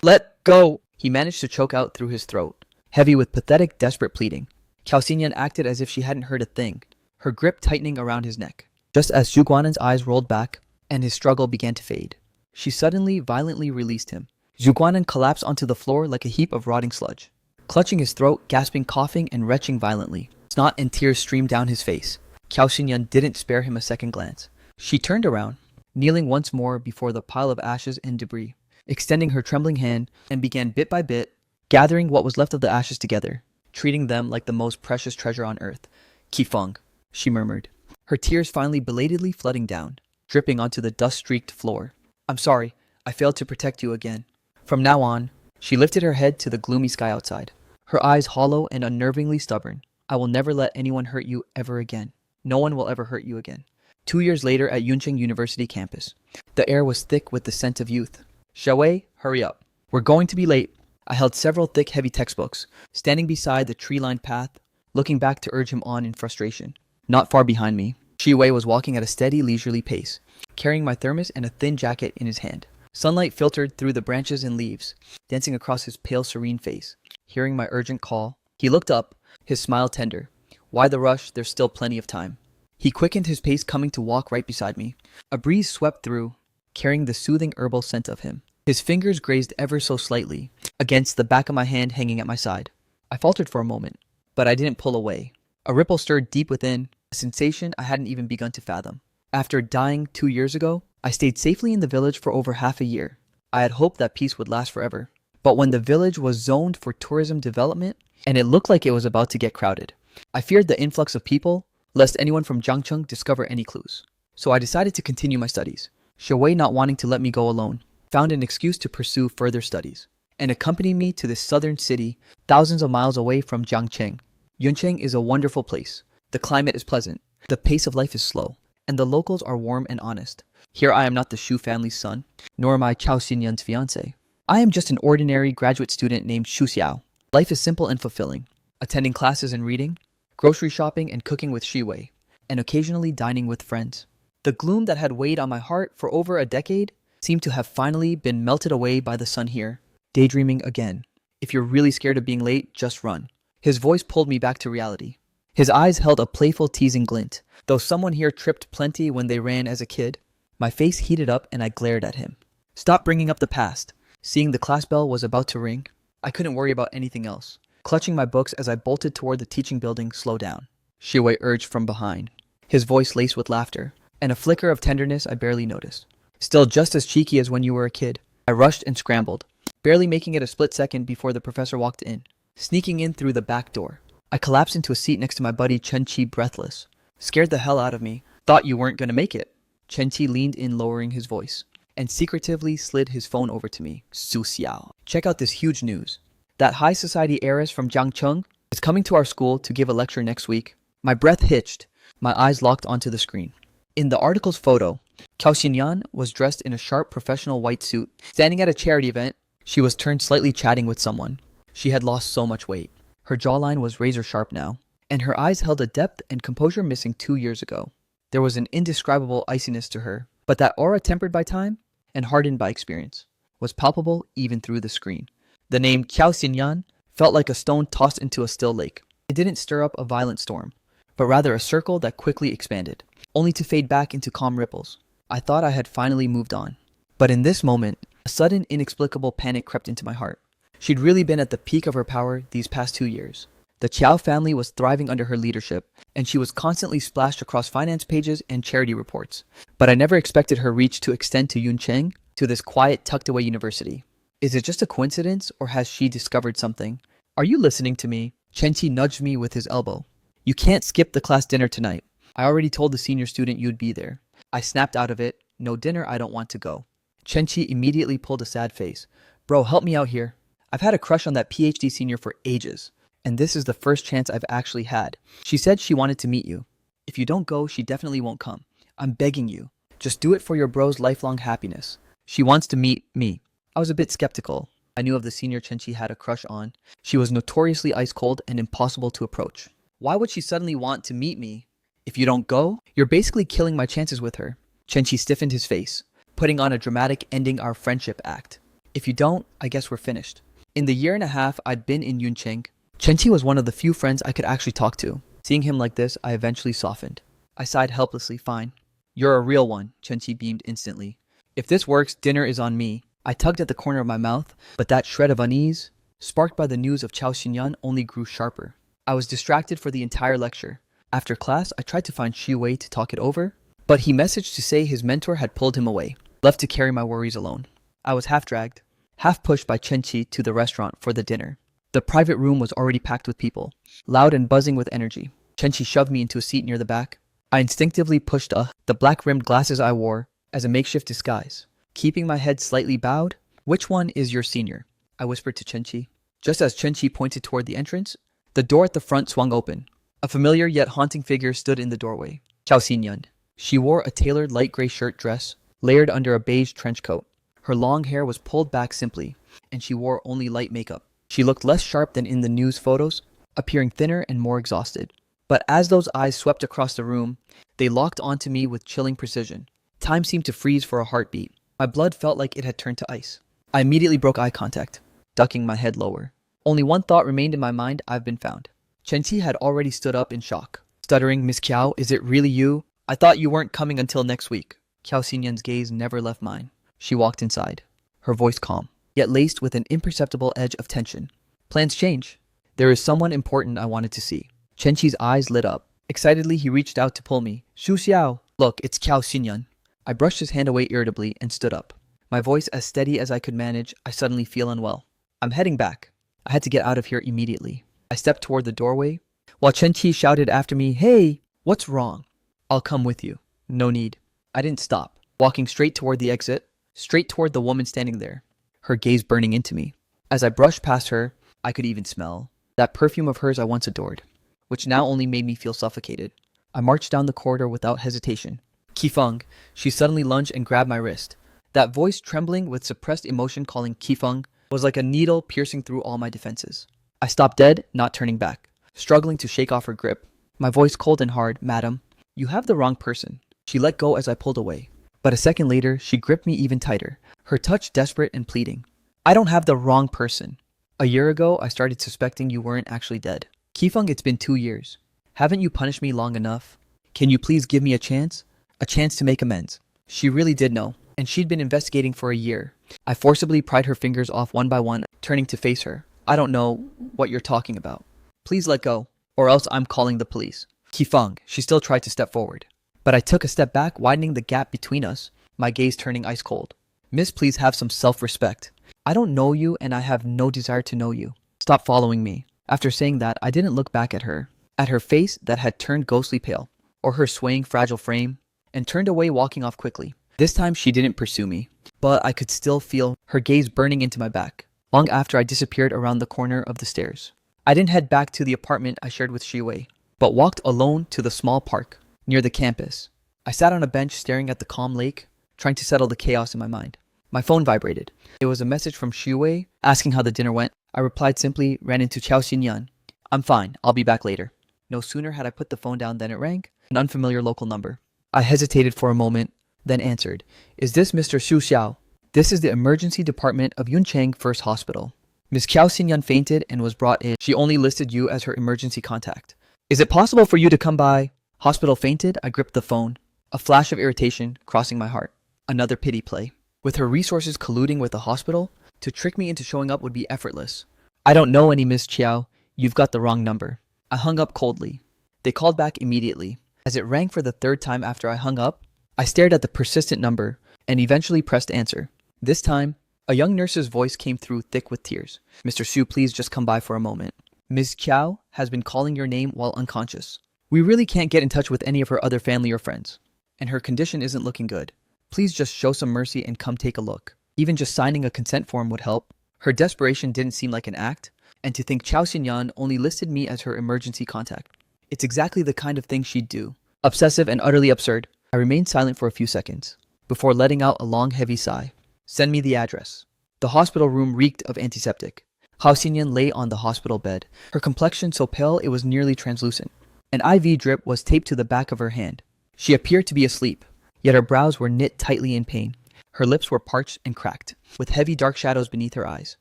[SPEAKER 1] Let go! He managed to choke out through his throat, heavy with pathetic, desperate pleading. Qiao Xinyan acted as if she hadn't heard a thing, her grip tightening around his neck. Just as Zhu Guanan's eyes rolled back and his struggle began to fade, she suddenly, violently released him. Zhu Guanan collapsed onto the floor like a heap of rotting sludge, clutching his throat, gasping, coughing, and retching violently. Snot and tears streamed down his face. Qiao Xinyan didn't spare him a second glance. She turned around, kneeling once more before the pile of ashes and debris, extending her trembling hand, and began bit by bit, gathering what was left of the ashes together, treating them like the most precious treasure on earth. Qifeng, she murmured, her tears finally belatedly flooding down, dripping onto the dust-streaked floor. I'm sorry, I failed to protect you again. From now on, she lifted her head to the gloomy sky outside, her eyes hollow and unnervingly stubborn. I will never let anyone hurt you ever again. No one will ever hurt you again. 2 years later at Yuncheng University campus, the air was thick with the scent of youth. Xiaowei, hurry up. We're going to be late. I held several thick, heavy textbooks, standing beside the tree-lined path, looking back to urge him on in frustration. Not far behind me, Xiwei was walking at a steady, leisurely pace, carrying my thermos and a thin jacket in his hand. Sunlight filtered through the branches and leaves, dancing across his pale, serene face. Hearing my urgent call, he looked up, his smile tender. Why the rush? There's still plenty of time. He quickened his pace, coming to walk right beside me. A breeze swept through, carrying the soothing herbal scent of him. His fingers grazed ever so slightly against the back of my hand hanging at my side. I faltered for a moment, but I didn't pull away. A ripple stirred deep within, a sensation I hadn't even begun to fathom. After dying 2 years ago, I stayed safely in the village for over half a year. I had hoped that peace would last forever. But when the village was zoned for tourism development, and it looked like it was about to get crowded, I feared the influx of people, lest anyone from Jiangcheng discover any clues. So I decided to continue my studies. Xiawei, not wanting to let me go alone, found an excuse to pursue further studies, and accompanied me to this southern city, thousands of miles away from Jiangcheng. Yuncheng is a wonderful place. The climate is pleasant, the pace of life is slow, and the locals are warm and honest. Here I am not the Shu family's son, nor am I Qiao Xinyan's fiancé. I am just an ordinary graduate student named Xu Xiao. Life is simple and fulfilling, attending classes and reading, grocery shopping and cooking with Shiwei, and occasionally dining with friends. The gloom that had weighed on my heart for over a decade seemed to have finally been melted away by the sun here. Daydreaming again. If you're really scared of being late, just run. His voice pulled me back to reality. His eyes held a playful, teasing glint. Though someone here tripped plenty when they ran as a kid. My face heated up and I glared at him. Stop bringing up the past. Seeing the class bell was about to ring, I couldn't worry about anything else. Clutching my books as I bolted toward the teaching building, slow down. Shiwei urged from behind, his voice laced with laughter, and a flicker of tenderness I barely noticed. Still just as cheeky as when you were a kid. I rushed and scrambled, barely making it a split second before the professor walked in, sneaking in through the back door. I collapsed into a seat next to my buddy Chen-Chi, breathless. Scared the hell out of me. Thought you weren't gonna make it. Chen-Chi leaned in, lowering his voice, and secretively slid his phone over to me. Su Xiao. Check out this huge news. That high society heiress from Jiangcheng is coming to our school to give a lecture next week. My breath hitched, my eyes locked onto the screen. In the article's photo, Cao Xinyan was dressed in a sharp professional white suit. Standing at a charity event, she was turned slightly chatting with someone. She had lost so much weight. Her jawline was razor sharp now, and her eyes held a depth and composure missing 2 years ago. There was an indescribable iciness to her, but that aura tempered by time and hardened by experience was palpable even through the screen. The name Cao Xinyan felt like a stone tossed into a still lake. It didn't stir up a violent storm, but rather a circle that quickly expanded, only to fade back into calm ripples. I thought I had finally moved on. But in this moment, a sudden, inexplicable panic crept into my heart. She'd really been at the peak of her power these past 2 years. The Qiao family was thriving under her leadership, and she was constantly splashed across finance pages and charity reports. But I never expected her reach to extend to Yuncheng, to this quiet, tucked-away university. Is it just a coincidence, or has she discovered something? Are you listening to me? Chen-Chi nudged me with his elbow. You can't skip the class dinner tonight. I already told the senior student you'd be there. I snapped out of it. No dinner, I don't want to go. Chen-Chi immediately pulled a sad face. Bro, help me out here. I've had a crush on that PhD senior for ages, and this is the first chance I've actually had. She said she wanted to meet you. If you don't go, she definitely won't come. I'm begging you. Just do it for your bro's lifelong happiness. She wants to meet me. I was a bit skeptical. I knew of the senior Chen-Chi had a crush on. She was notoriously ice-cold and impossible to approach. Why would she suddenly want to meet me? If you don't go, you're basically killing my chances with her. Chen-Chi stiffened his face, putting on a dramatic ending our friendship act. If you don't, I guess we're finished. In the year and a half I'd been in Yuncheng, Chen-Chi was one of the few friends I could actually talk to. Seeing him like this, I eventually softened. I sighed helplessly. Fine. You're a real one, Chen-Chi beamed instantly. If this works, dinner is on me. I tugged at the corner of my mouth, but that shred of unease, sparked by the news of Cao Xinyan, only grew sharper. I was distracted for the entire lecture. After class, I tried to find Shiwei to talk it over, but he messaged to say his mentor had pulled him away, left to carry my worries alone. I was half dragged, half pushed by Chen-Chi to the restaurant for the dinner. The private room was already packed with people, loud and buzzing with energy. Chen-Chi shoved me into a seat near the back. I instinctively pushed the black-rimmed glasses I wore as a makeshift disguise. Keeping my head slightly bowed, "Which one is your senior?" I whispered to Chen-Chi. Just as Chen-Chi pointed toward the entrance, the door at the front swung open. A familiar yet haunting figure stood in the doorway. Cao Xinyan. She wore a tailored light gray shirt dress, layered under a beige trench coat. Her long hair was pulled back simply, and she wore only light makeup. She looked less sharp than in the news photos, appearing thinner and more exhausted. But as those eyes swept across the room, they locked onto me with chilling precision. Time seemed to freeze for a heartbeat. My blood felt like it had turned to ice. I immediately broke eye contact, ducking my head lower. Only one thought remained in my mind: I've been found. Chen-Chi had already stood up in shock. Stuttering, "Miss Qiao, is it really you? I thought you weren't coming until next week." Cao Xinyan's gaze never left mine. She walked inside, her voice calm, yet laced with an imperceptible edge of tension. "Plans change. There is someone important I wanted to see." Chen-Chi's eyes lit up. Excitedly, he reached out to pull me. "Shu Xiao, look, it's Cao Xinyan." I brushed his hand away irritably and stood up. My voice as steady as I could manage. "I suddenly feel unwell. I'm heading back. I had to get out of here immediately." I stepped toward the doorway, while Chen-Chi shouted after me, "Hey, what's wrong?" "I'll come with you." "No need." I didn't stop, walking straight toward the exit, straight toward the woman standing there, her gaze burning into me. As I brushed past her, I could even smell that perfume of hers I once adored, which now only made me feel suffocated. I marched down the corridor without hesitation. "Qifeng," she suddenly lunged and grabbed my wrist. That voice, trembling with suppressed emotion, calling Qifeng, was like a needle piercing through all my defenses. I stopped dead, not turning back, struggling to shake off her grip. My voice cold and hard. "Madam, you have the wrong person." She let go as I pulled away, But a second later, she gripped me even tighter, her touch desperate and pleading. I don't have the wrong person. A year ago, I started suspecting you weren't actually dead. Kifeng, it's been 2 years. Haven't you punished me long enough? Can you please give me a chance? A chance to make amends. She really did know, and she'd been investigating for a year. I forcibly pried her fingers off one by one, turning to face her. I don't know what you're talking about. Please let go, or else I'm calling the police. Kifeng, she still tried to step forward. But I took a step back, widening the gap between us, my gaze turning ice cold. Miss, please have some self-respect. I don't know you, and I have no desire to know you. Stop following me. After saying that, I didn't look back at her face that had turned ghostly pale, or her swaying fragile frame, and turned away, walking off quickly. This time she didn't pursue me, but I could still feel her gaze burning into my back, long after I disappeared around the corner of the stairs. I didn't head back to the apartment I shared with Shiwei, but walked alone to the small park near the campus. I sat on a bench staring at the calm lake, trying to settle the chaos in my mind. My phone vibrated. It was a message from Shiwei asking how the dinner went. I replied simply, ran into Chao Xinyan. I'm fine, I'll be back later. No sooner had I put the phone down than it rang, an unfamiliar local number. I hesitated for a moment, then answered. Is this Mr. Xu Xiao? This is the emergency department of Yuncheng First Hospital. Miss Chao Xinyan fainted and was brought in. She only listed you as her emergency contact. Is it possible for you to come by? Hospital fainted, I gripped the phone. A flash of irritation crossing my heart. Another pity play. With her resources colluding with the hospital, to trick me into showing up would be effortless. I don't know any Miss Chiao. You've got the wrong number. I hung up coldly. They called back immediately. As it rang for the third time after I hung up, I stared at the persistent number and eventually pressed answer. This time, a young nurse's voice came through thick with tears. Mr. Su, please just come by for a moment. Ms. Chiao has been calling your name while unconscious. We really can't get in touch with any of her other family or friends, and her condition isn't looking good. Please just show some mercy and come take a look. Even just signing a consent form would help. Her desperation didn't seem like an act, and to think Chao Xinyan only listed me as her emergency contact. It's exactly the kind of thing she'd do. Obsessive and utterly absurd. I remained silent for a few seconds, before letting out a long, heavy sigh. Send me the address. The hospital room reeked of antiseptic. Chao Xinyan lay on the hospital bed, her complexion so pale it was nearly translucent. An IV drip was taped to the back of her hand. She appeared to be asleep, yet her brows were knit tightly in pain. Her lips were parched and cracked, with heavy dark shadows beneath her eyes.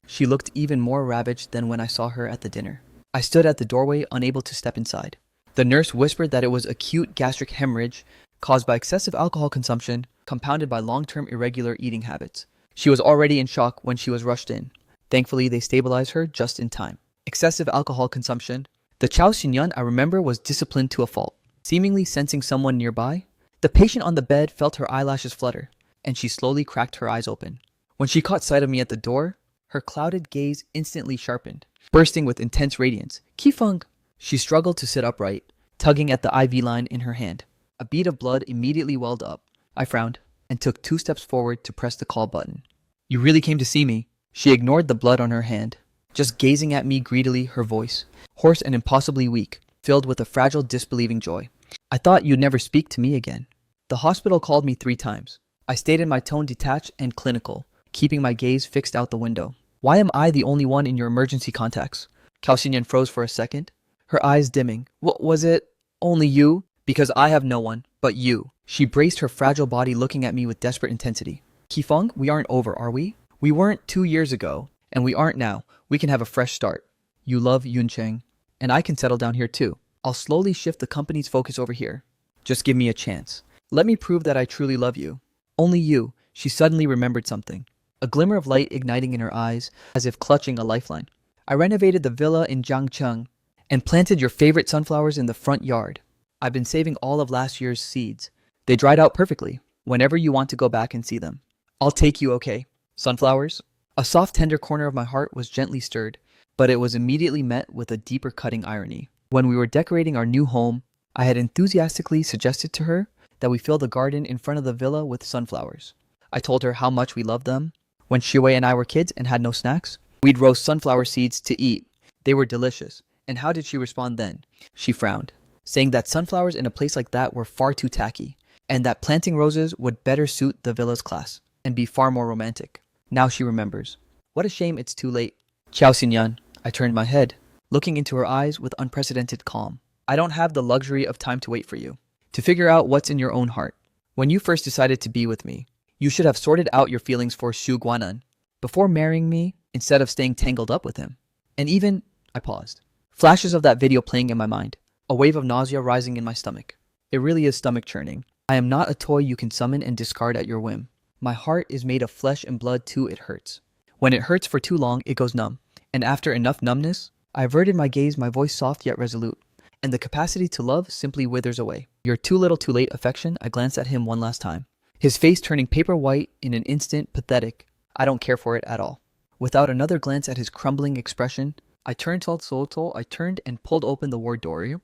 [SPEAKER 1] She looked even more ravaged than when I saw her at the dinner. I stood at the doorway, unable to step inside. The nurse whispered that it was acute gastric hemorrhage caused by excessive alcohol consumption, compounded by long-term irregular eating habits. She was already in shock when she was rushed in. Thankfully, they stabilized her just in time. Excessive alcohol consumption. The Chao Xinyan I remember was disciplined to a fault. Seemingly sensing someone nearby, the patient on the bed felt her eyelashes flutter, and she slowly cracked her eyes open. When she caught sight of me at the door, her clouded gaze instantly sharpened, bursting with intense radiance. Kifeng! She struggled to sit upright, tugging at the IV line in her hand. A bead of blood immediately welled up. I frowned, and took 2 steps forward to press the call button. You really came to see me? She ignored the blood on her hand, just gazing at me greedily, her voice, hoarse and impossibly weak, filled with a fragile, disbelieving joy. I thought you'd never speak to me again. The hospital called me 3 times. I stayed in my tone detached and clinical, keeping my gaze fixed out the window. Why am I the only one in your emergency contacts? Chao Xinyan froze for a second, her eyes dimming. What was it? Only you? Because I have no one but you. She braced her fragile body, looking at me with desperate intensity. Kifeng, we aren't over, are we? We weren't 2 years ago, and we aren't now. We can have a fresh start. You love Yuncheng, and I can settle down here too. I'll slowly shift the company's focus over here. Just give me a chance. Let me prove that I truly love you. Only you. She suddenly remembered something. A glimmer of light igniting in her eyes, as if clutching a lifeline. I renovated the villa in Jiangcheng and planted your favorite sunflowers in the front yard. I've been saving all of last year's seeds. They dried out perfectly, whenever you want to go back and see them. I'll take you, okay? Sunflowers? A soft, tender corner of my heart was gently stirred, but it was immediately met with a deeper cutting irony. When we were decorating our new home, I had enthusiastically suggested to her that we fill the garden in front of the villa with sunflowers. I told her how much we loved them. When Shiwei and I were kids and had no snacks, we'd roast sunflower seeds to eat. They were delicious. And how did she respond then? She frowned, saying that sunflowers in a place like that were far too tacky, and that planting roses would better suit the villa's class and be far more romantic. Now she remembers. What a shame it's too late. Chao Xinyan. I turned my head, looking into her eyes with unprecedented calm. I don't have the luxury of time to wait for you, to figure out what's in your own heart. When you first decided to be with me, you should have sorted out your feelings for Xu Guanan before marrying me instead of staying tangled up with him. And even, I paused. Flashes of that video playing in my mind, a wave of nausea rising in my stomach. It really is stomach churning. I am not a toy you can summon and discard at your whim. My heart is made of flesh and blood too, it hurts. When it hurts for too long, it goes numb. And after enough numbness, I averted my gaze, my voice soft yet resolute. And the capacity to love simply withers away. Your too little too late affection, I glanced at him one last time. His face turning paper white in an instant, pathetic. I don't care for it at all. Without another glance at his crumbling expression, I turned and pulled open the ward door.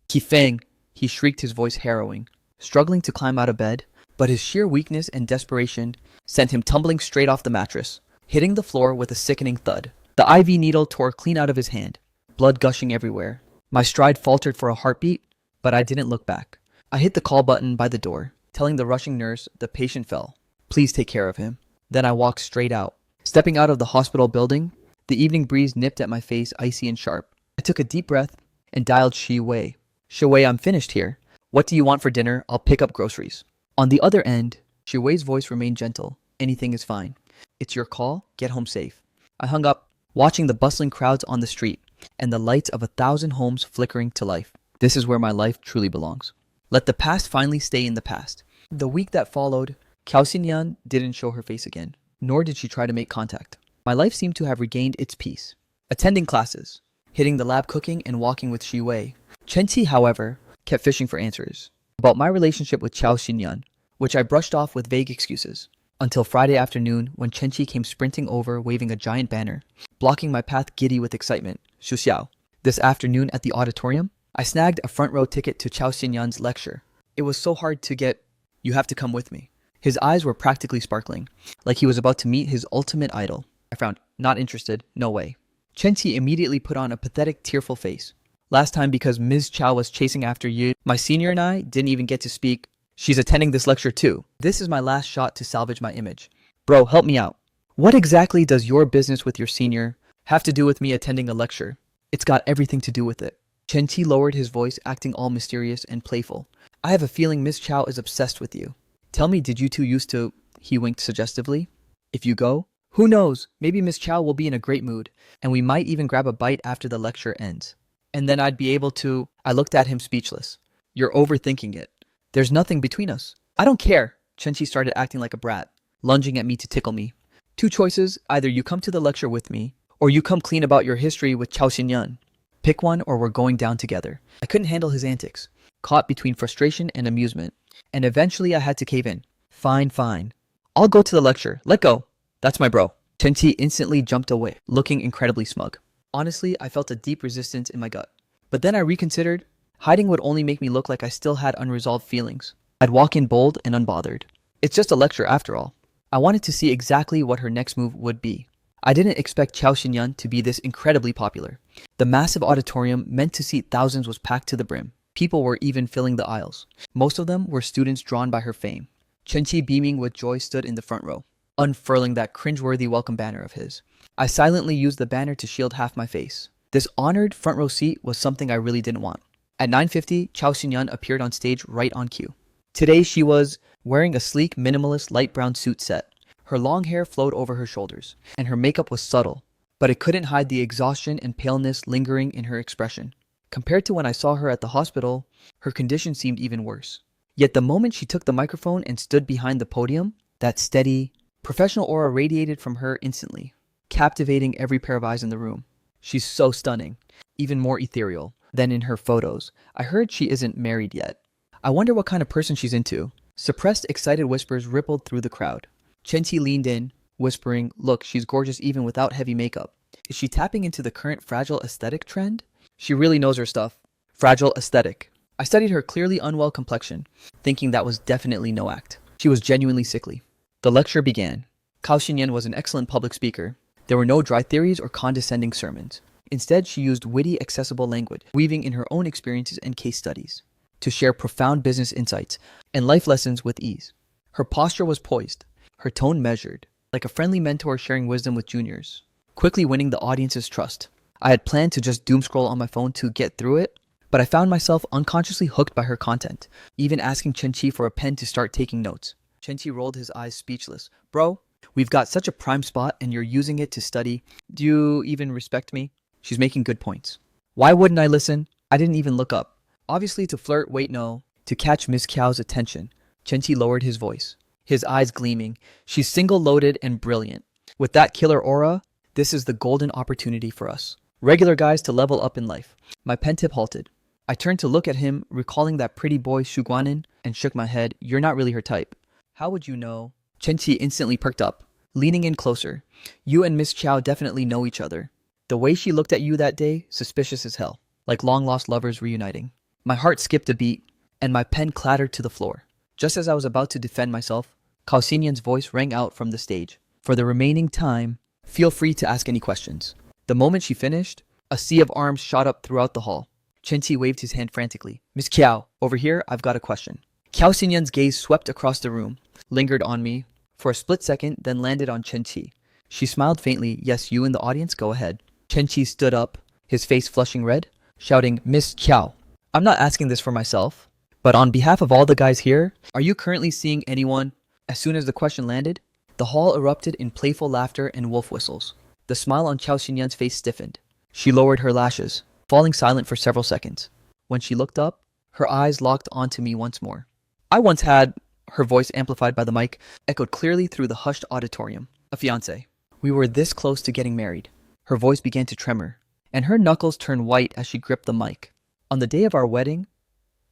[SPEAKER 1] Kifeng, he shrieked, his voice harrowing, struggling to climb out of bed, but his sheer weakness and desperation sent him tumbling straight off the mattress, hitting the floor with a sickening thud. The IV needle tore clean out of his hand, blood gushing everywhere. My stride faltered for a heartbeat, but I didn't look back. I hit the call button by the door, telling the rushing nurse the patient fell. Please take care of him. Then I walked straight out. Stepping out of the hospital building, the evening breeze nipped at my face, icy and sharp. I took a deep breath and dialed Shi Wei. Shi Wei, I'm finished here. What do you want for dinner? I'll pick up groceries. On the other end, Shi Wei's voice remained gentle. Anything is fine. It's your call. Get home safe. I hung up, watching the bustling crowds on the street and the lights of 1,000 homes flickering to life. This is where my life truly belongs. Let the past finally stay in the past. The week that followed, Cao Xinyan didn't show her face again, nor did she try to make contact. My life seemed to have regained its peace. Attending classes, hitting the lab, cooking, and walking with Shi Wei. Chen Qi, however, kept fishing for answers about my relationship with Cao Xinyan, which I brushed off with vague excuses, until Friday afternoon when Chen Qi came sprinting over waving a giant banner, blocking my path, giddy with excitement. Xu Xiao. This afternoon at the auditorium, I snagged a front row ticket to Cao Xinyan's lecture. It was so hard to get. You have to come with me. His eyes were practically sparkling, like he was about to meet his ultimate idol. I frowned. Not interested. No way. Chen Qi immediately put on a pathetic, tearful face. Last time, because Ms. Chow was chasing after you, my senior and I didn't even get to speak. She's attending this lecture too. This is my last shot to salvage my image. Bro, help me out. What exactly does your business with your senior have to do with me attending a lecture? It's got everything to do with it. Chen Qi lowered his voice, acting all mysterious and playful. I have a feeling Miss Chow is obsessed with you. Tell me, did you two used to... He winked suggestively. If you go, who knows? Maybe Miss Chow will be in a great mood, and we might even grab a bite after the lecture ends. And then I'd be able to... I looked at him speechless. You're overthinking it. There's nothing between us. I don't care. Chen Qi started acting like a brat, lunging at me to tickle me. Two choices, either you come to the lecture with me, or you come clean about your history with Cao Xinyan. Pick one or we're going down together. I couldn't handle his antics, caught between frustration and amusement, and eventually I had to cave in. Fine. I'll go to the lecture. Let go. That's my bro. Chen Qi instantly jumped away, looking incredibly smug. Honestly, I felt a deep resistance in my gut. But then I reconsidered. Hiding would only make me look like I still had unresolved feelings. I'd walk in bold and unbothered. It's just a lecture after all. I wanted to see exactly what her next move would be. I didn't expect Cao Xinyan to be this incredibly popular. The massive auditorium meant to seat thousands was packed to the brim. People were even filling the aisles. Most of them were students drawn by her fame. Chen Qi, beaming with joy, stood in the front row, unfurling that cringeworthy welcome banner of his. I silently used the banner to shield half my face. This honored front row seat was something I really didn't want. At 9:50, Cao Xinyan appeared on stage right on cue. Today she was wearing a sleek, minimalist light brown suit set. Her long hair flowed over her shoulders, and her makeup was subtle, but it couldn't hide the exhaustion and paleness lingering in her expression. Compared to when I saw her at the hospital, her condition seemed even worse. Yet the moment she took the microphone and stood behind the podium, that steady, professional aura radiated from her instantly, captivating every pair of eyes in the room. She's so stunning, even more ethereal than in her photos. I heard she isn't married yet. I wonder what kind of person she's into. Suppressed, excited whispers rippled through the crowd. Chen Qi leaned in, whispering, "Look, she's gorgeous even without heavy makeup. Is she tapping into the current fragile aesthetic trend? She really knows her stuff." Fragile aesthetic. I studied her clearly unwell complexion, thinking that was definitely no act. She was genuinely sickly. The lecture began. Cao Xinyan was an excellent public speaker. There were no dry theories or condescending sermons. Instead, she used witty, accessible language, weaving in her own experiences and case studies, to share profound business insights and life lessons with ease. Her posture was poised, her tone measured, like a friendly mentor sharing wisdom with juniors, quickly winning the audience's trust. I had planned to just doom scroll on my phone to get through it, but I found myself unconsciously hooked by her content, even asking Chen-Chi for a pen to start taking notes. Chen-Chi rolled his eyes speechless. Bro, we've got such a prime spot and you're using it to study. Do you even respect me? She's making good points. Why wouldn't I listen? I didn't even look up. Obviously to flirt, wait no, to catch Miss Kiao's attention. Chen-Chi lowered his voice, his eyes gleaming. She's single-loaded and brilliant. With that killer aura, this is the golden opportunity for us. Regular guys to level up in life. My pen tip halted. I turned to look at him, recalling that pretty boy Xu Guanin, and shook my head. You're not really her type. How would you know? Chen-Chi instantly perked up, leaning in closer. You and Miss Kiao definitely know each other. The way she looked at you that day, suspicious as hell, like long-lost lovers reuniting. My heart skipped a beat, and my pen clattered to the floor. Just as I was about to defend myself, Cao Xinyan's voice rang out from the stage. For the remaining time, feel free to ask any questions. The moment she finished, a sea of arms shot up throughout the hall. Chen-Chi waved his hand frantically. Miss Kiao, over here, I've got a question. Cao Xinyan's gaze swept across the room, lingered on me for a split second, then landed on Chen-Chi. She smiled faintly. Yes, you in the audience, go ahead. Chen-Chi stood up, his face flushing red, shouting, Miss Kiao, I'm not asking this for myself, but on behalf of all the guys here, are you currently seeing anyone? As soon as the question landed, the hall erupted in playful laughter and wolf whistles. The smile on Cao Xinyan's face stiffened. She lowered her lashes, falling silent for several seconds. When she looked up, her eyes locked onto me once more. I once had, her voice amplified by the mic, echoed clearly through the hushed auditorium, a fiancé. We were this close to getting married. Her voice began to tremor, and her knuckles turned white as she gripped the mic. On the day of our wedding,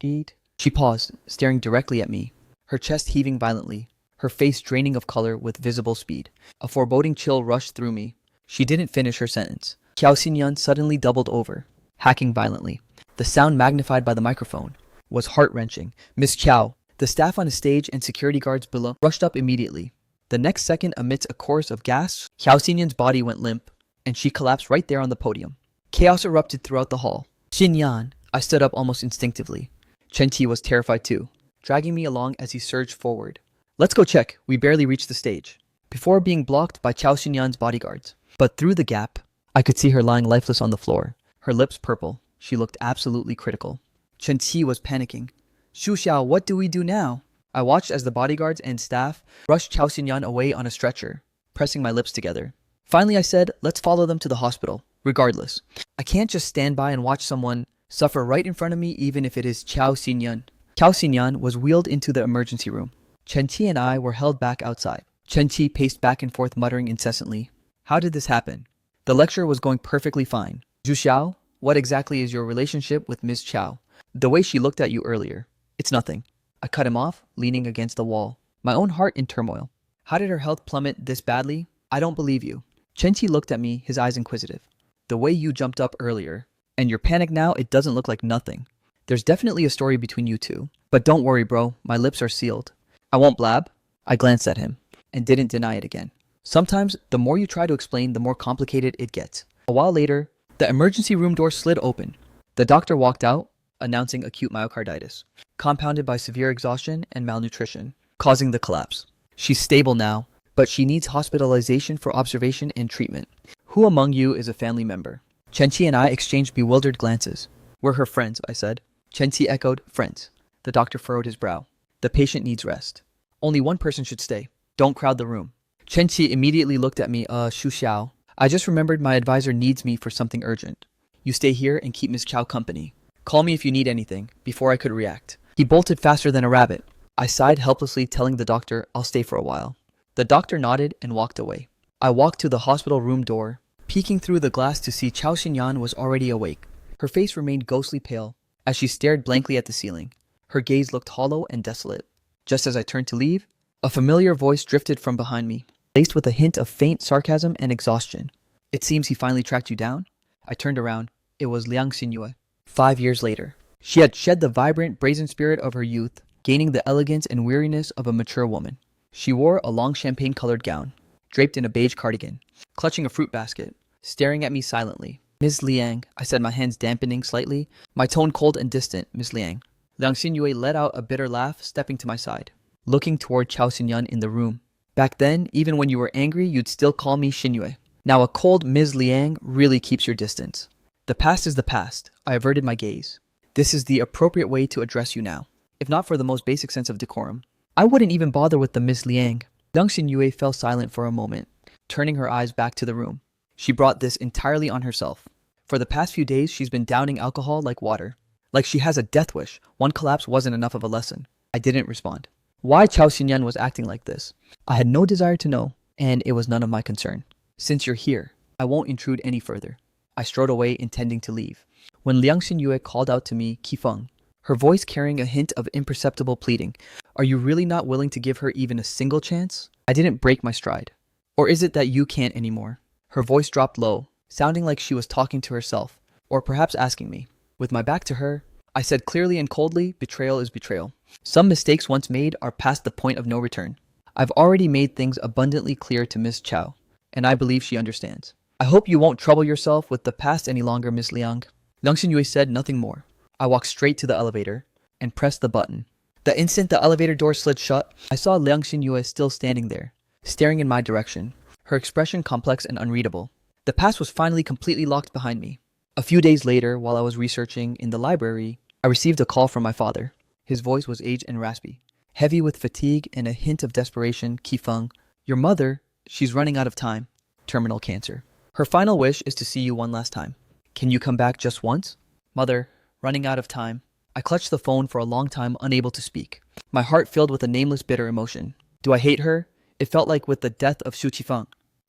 [SPEAKER 1] she paused, staring directly at me, her chest heaving violently, her face draining of color with visible speed. A foreboding chill rushed through me. She didn't finish her sentence. Cao Xinyan suddenly doubled over, hacking violently. The sound, magnified by the microphone, was heart-wrenching. Miss Kiao, the staff on the stage and security guards below, rushed up immediately. The next second, amidst a chorus of gasps, Cao Xinyan's body went limp, and she collapsed right there on the podium. Chaos erupted throughout the hall. Xinyan, I stood up almost instinctively. Chen-Chi was terrified too, dragging me along as he surged forward. Let's go check. We barely reached the stage, before being blocked by Cao Xinyan's bodyguards. But through the gap, I could see her lying lifeless on the floor, her lips purple. She looked absolutely critical. Chen-Chi was panicking. Xu Xiao, what do we do now? I watched as the bodyguards and staff rushed Cao Xinyan away on a stretcher, pressing my lips together. Finally, I said, let's follow them to the hospital, regardless. I can't just stand by and watch someone suffer right in front of me, even if it is Cao Xinyan. Cao Xinyan was wheeled into the emergency room. Chen-Chi and I were held back outside. Chen-Chi paced back and forth, muttering incessantly. How did this happen? The lecture was going perfectly fine. Xu Xiao, what exactly is your relationship with Miss Qiao? The way she looked at you earlier. It's nothing. I cut him off, leaning against the wall, my own heart in turmoil. How did her health plummet this badly? I don't believe you. Chen-Chi looked at me, his eyes inquisitive. The way you jumped up earlier, and your panic now, it doesn't look like nothing. There's definitely a story between you two. But don't worry, bro, my lips are sealed. I won't blab. I glanced at him, and didn't deny it again. Sometimes, the more you try to explain, the more complicated it gets. A while later, the emergency room door slid open. The doctor walked out, announcing acute myocarditis, compounded by severe exhaustion and malnutrition, causing the collapse. She's stable now, but she needs hospitalization for observation and treatment. Who among you is a family member? Chen-Chi and I exchanged bewildered glances. We're her friends, I said. Chen-Chi echoed, friends. The doctor furrowed his brow. The patient needs rest. Only one person should stay. Don't crowd the room. Chen-Chi immediately looked at me, Xu Xiao. I just remembered my advisor needs me for something urgent. You stay here and keep Miss Qiao company. Call me if you need anything, before I could react. He bolted faster than a rabbit. I sighed helplessly, telling the doctor I'll stay for a while. The doctor nodded and walked away. I walked to the hospital room door, peeking through the glass to see Cao Xinyan was already awake. Her face remained ghostly pale as she stared blankly at the ceiling. Her gaze looked hollow and desolate. Just as I turned to leave, a familiar voice drifted from behind me, laced with a hint of faint sarcasm and exhaustion. It seems he finally tracked you down? I turned around. It was Liang Xinyu. 5 years later. She had shed the vibrant, brazen spirit of her youth, gaining the elegance and weariness of a mature woman. She wore a long champagne-colored gown, draped in a beige cardigan, clutching a fruit basket, staring at me silently. Ms. Liang, I said, my hands dampening slightly, my tone cold and distant. Ms. Liang. Liang Xinyu let out a bitter laugh, stepping to my side, looking toward Cao Xinyan in the room. Back then, even when you were angry, you'd still call me Xinyu. Now a cold Ms. Liang really keeps your distance. The past is the past. I averted my gaze. This is the appropriate way to address you now, if not for the most basic sense of decorum. I wouldn't even bother with the Miss Liang. Liang Xinyue fell silent for a moment, turning her eyes back to the room. She brought this entirely on herself. For the past few days, she's been downing alcohol like water. Like she has a death wish. One collapse wasn't enough of a lesson. I didn't respond. Why Chao Xinyan was acting like this, I had no desire to know, and it was none of my concern. Since you're here, I won't intrude any further. I strode away, intending to leave. When Liang Xinyue called out to me, Qifeng, her voice carrying a hint of imperceptible pleading, are you really not willing to give her even a single chance? I didn't break my stride. Or is it that you can't anymore? Her voice dropped low, sounding like she was talking to herself, or perhaps asking me. With my back to her, I said clearly and coldly, betrayal is betrayal. Some mistakes once made are past the point of no return. I've already made things abundantly clear to Miss Chao, and I believe she understands. I hope you won't trouble yourself with the past any longer, Miss Liang. Liang Xinyue said nothing more. I walked straight to the elevator and pressed the button. The instant the elevator door slid shut, I saw Liang Xinyue still standing there, staring in my direction, her expression complex and unreadable. The past was finally completely locked behind me. A few days later, while I was researching in the library, I received a call from my father. His voice was aged and raspy, heavy with fatigue and a hint of desperation. Qifeng, your mother, she's running out of time. Terminal cancer. Her final wish is to see you one last time. Can you come back just once? Mother, running out of time. I clutched the phone for a long time, unable to speak. My heart filled with a nameless bitter emotion. Do I hate her? It felt like with the death of Xu Qifeng.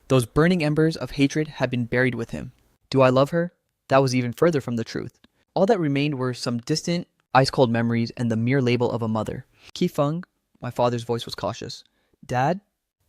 [SPEAKER 1] Those burning embers of hatred had been buried with him. Do I love her? That was even further from the truth. All that remained were some distant, ice-cold memories and the mere label of a mother. Qifeng, my father's voice was cautious. Dad,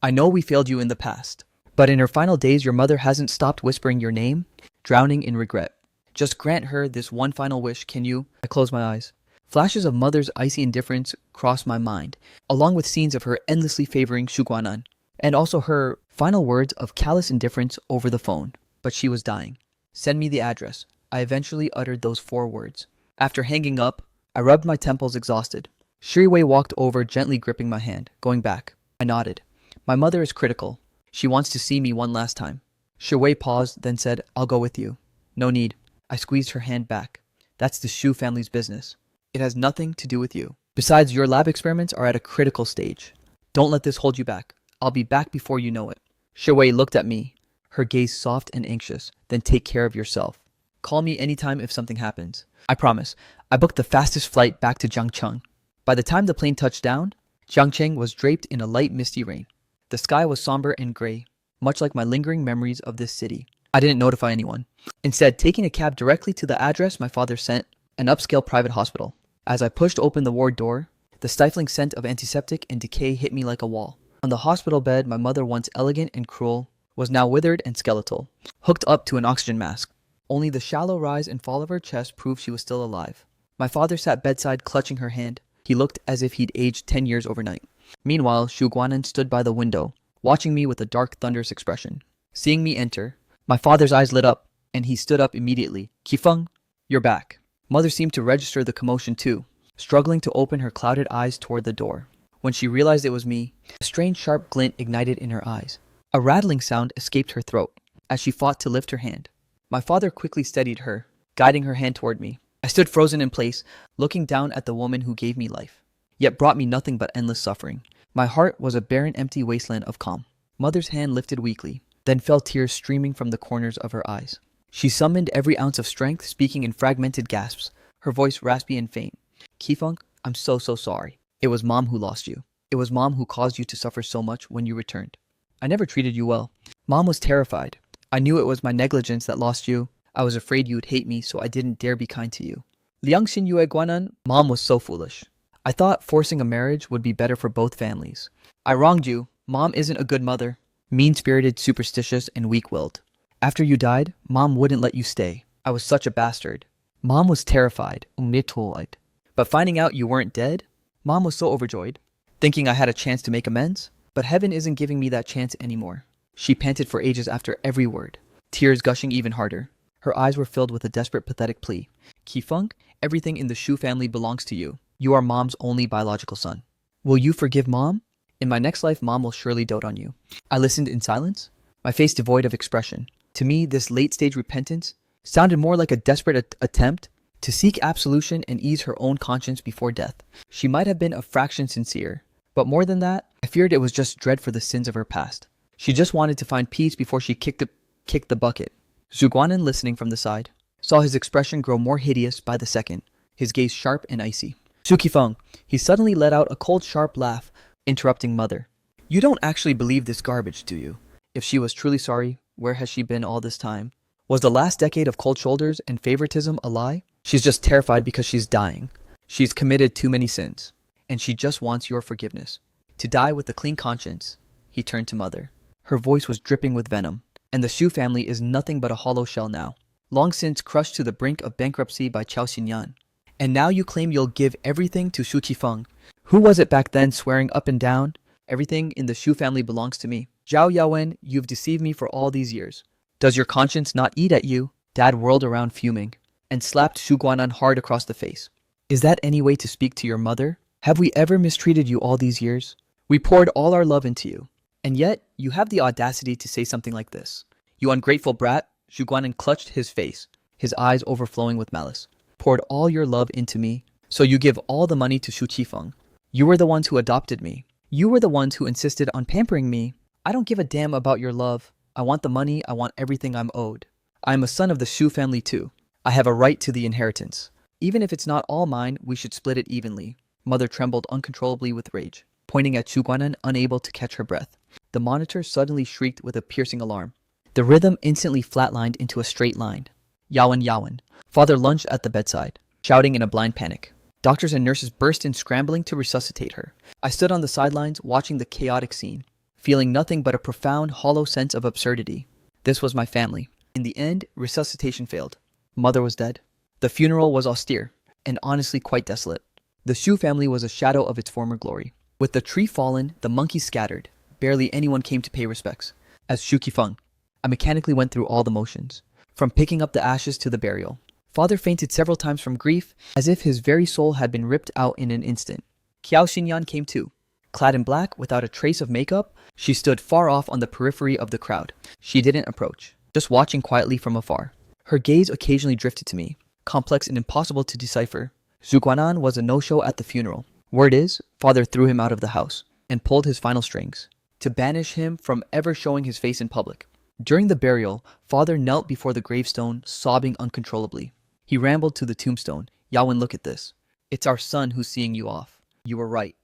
[SPEAKER 1] I know we failed you in the past, but in her final days your mother hasn't stopped whispering your name, drowning in regret. Just grant her this one final wish, can you? I closed my eyes. Flashes of mother's icy indifference crossed my mind, along with scenes of her endlessly favoring Shu Guanan, and also her final words of callous indifference over the phone. But she was dying. Send me the address. I eventually uttered those 4 words. After hanging up, I rubbed my temples exhausted. Shiriwei walked over, gently gripping my hand, going back. I nodded. My mother is critical. She wants to see me one last time. Shiriwei paused, then said, I'll go with you. No need. I squeezed her hand back. That's the Shu family's business. It has nothing to do with you. Besides, your lab experiments are at a critical stage. Don't let this hold you back. I'll be back before you know it. Shiriwei looked at me, her gaze soft and anxious. Then take care of yourself. Call me anytime if something happens. I promise. I booked the fastest flight back to Jiangcheng. By the time the plane touched down, Jiangcheng was draped in a light misty rain. The sky was somber and gray, much like my lingering memories of this city. I didn't notify anyone. Instead, taking a cab directly to the address my father sent, an upscale private hospital. As I pushed open the ward door, the stifling scent of antiseptic and decay hit me like a wall. On the hospital bed, my mother, once elegant and cruel, was now withered and skeletal, hooked up to an oxygen mask. Only the shallow rise and fall of her chest proved she was still alive. My father sat bedside, clutching her hand. He looked as if he'd aged 10 years overnight. Meanwhile, Shu Guanan stood by the window, watching me with a dark, thunderous expression. Seeing me enter, my father's eyes lit up, and he stood up immediately. Qifeng, you're back. Mother seemed to register the commotion too, struggling to open her clouded eyes toward the door. When she realized it was me, a strange sharp glint ignited in her eyes. A rattling sound escaped her throat as she fought to lift her hand. My father quickly steadied her, guiding her hand toward me. I stood frozen in place, looking down at the woman who gave me life, yet brought me nothing but endless suffering. My heart was a barren, empty wasteland of calm. Mother's hand lifted weakly, then fell, tears streaming from the corners of her eyes. She summoned every ounce of strength, speaking in fragmented gasps, her voice raspy and faint. Qifeng, I'm so sorry. It was Mom who lost you. It was Mom who caused you to suffer so much when you returned. I never treated you well. Mom was terrified. I knew it was my negligence that lost you. I was afraid you would hate me, so I didn't dare be kind to you. Liang Xinyue Guanan, Mom was so foolish. I thought forcing a marriage would be better for both families. I wronged you. Mom isn't a good mother. Mean-spirited, superstitious, and weak-willed. After you died, Mom wouldn't let you stay. I was such a bastard. Mom was terrified, but finding out you weren't dead, Mom was so overjoyed, thinking I had a chance to make amends. But heaven isn't giving me that chance anymore. She panted for ages after every word, tears gushing even harder. Her eyes were filled with a desperate, pathetic plea. Qifeng, everything in the Shu family belongs to you. You are Mom's only biological son. Will you forgive Mom? In my next life, Mom will surely dote on you. I listened in silence, my face devoid of expression. To me, this late-stage repentance sounded more like a desperate attempt to seek absolution and ease her own conscience before death. She might have been a fraction sincere, but more than that, I feared it was just dread for the sins of her past. She just wanted to find peace before she kicked the bucket. Zhu Guanan, listening from the side, saw his expression grow more hideous by the second, his gaze sharp and icy. Su Qifeng, he suddenly let out a cold, sharp laugh, interrupting Mother. You don't actually believe this garbage, do you? If she was truly sorry, where has she been all this time? Was the last decade of cold shoulders and favoritism a lie? She's just terrified because she's dying. She's committed too many sins, and she just wants your forgiveness. To die with a clean conscience. He turned to Mother. Her voice was dripping with venom, and the Shu family is nothing but a hollow shell now, long since crushed to the brink of bankruptcy by Chao Xinyan. And now you claim you'll give everything to Su Qifeng. Who was it back then swearing up and down, everything in the Shu family belongs to me? Zhao Yawen, you've deceived me for all these years. Does your conscience not eat at you? Dad whirled around fuming, and slapped Zhu Guanan hard across the face. Is that any way to speak to your mother? Have we ever mistreated you all these years? We poured all our love into you, and yet you have the audacity to say something like this. You ungrateful brat. Zhu Guanan clutched his face, his eyes overflowing with malice. Poured all your love into me, so you give all the money to Su Qifeng. You were the ones who adopted me. You were the ones who insisted on pampering me. I don't give a damn about your love. I want the money. I want everything I'm owed. I am a son of the Shu family too. I have a right to the inheritance. Even if it's not all mine, we should split it evenly. Mother trembled uncontrollably with rage, pointing at Zhu Guanan, unable to catch her breath. The monitor suddenly shrieked with a piercing alarm. The rhythm instantly flatlined into a straight line. Yawen, Yawen. Father lunged at the bedside, shouting in a blind panic. Doctors and nurses burst in, scrambling to resuscitate her. I stood on the sidelines, watching the chaotic scene, feeling nothing but a profound, hollow sense of absurdity. This was my family. In the end, resuscitation failed. Mother was dead. The funeral was austere, and honestly quite desolate. The Shu family was a shadow of its former glory. With the tree fallen, the monkeys scattered. Barely anyone came to pay respects. As Su Qifeng, I mechanically went through all the motions, from picking up the ashes to the burial. Father fainted several times from grief, as if his very soul had been ripped out in an instant. Qiao Xinyan came too. Clad in black, without a trace of makeup, she stood far off on the periphery of the crowd. She didn't approach, just watching quietly from afar. Her gaze occasionally drifted to me, complex and impossible to decipher. Zhu Guanan was a no-show at the funeral. Word is, Father threw him out of the house, and pulled his final strings, to banish him from ever showing his face in public. During the burial, Father knelt before the gravestone, sobbing uncontrollably. He rambled to the tombstone. Yawen, look at this. It's our son who's seeing you off. You were right.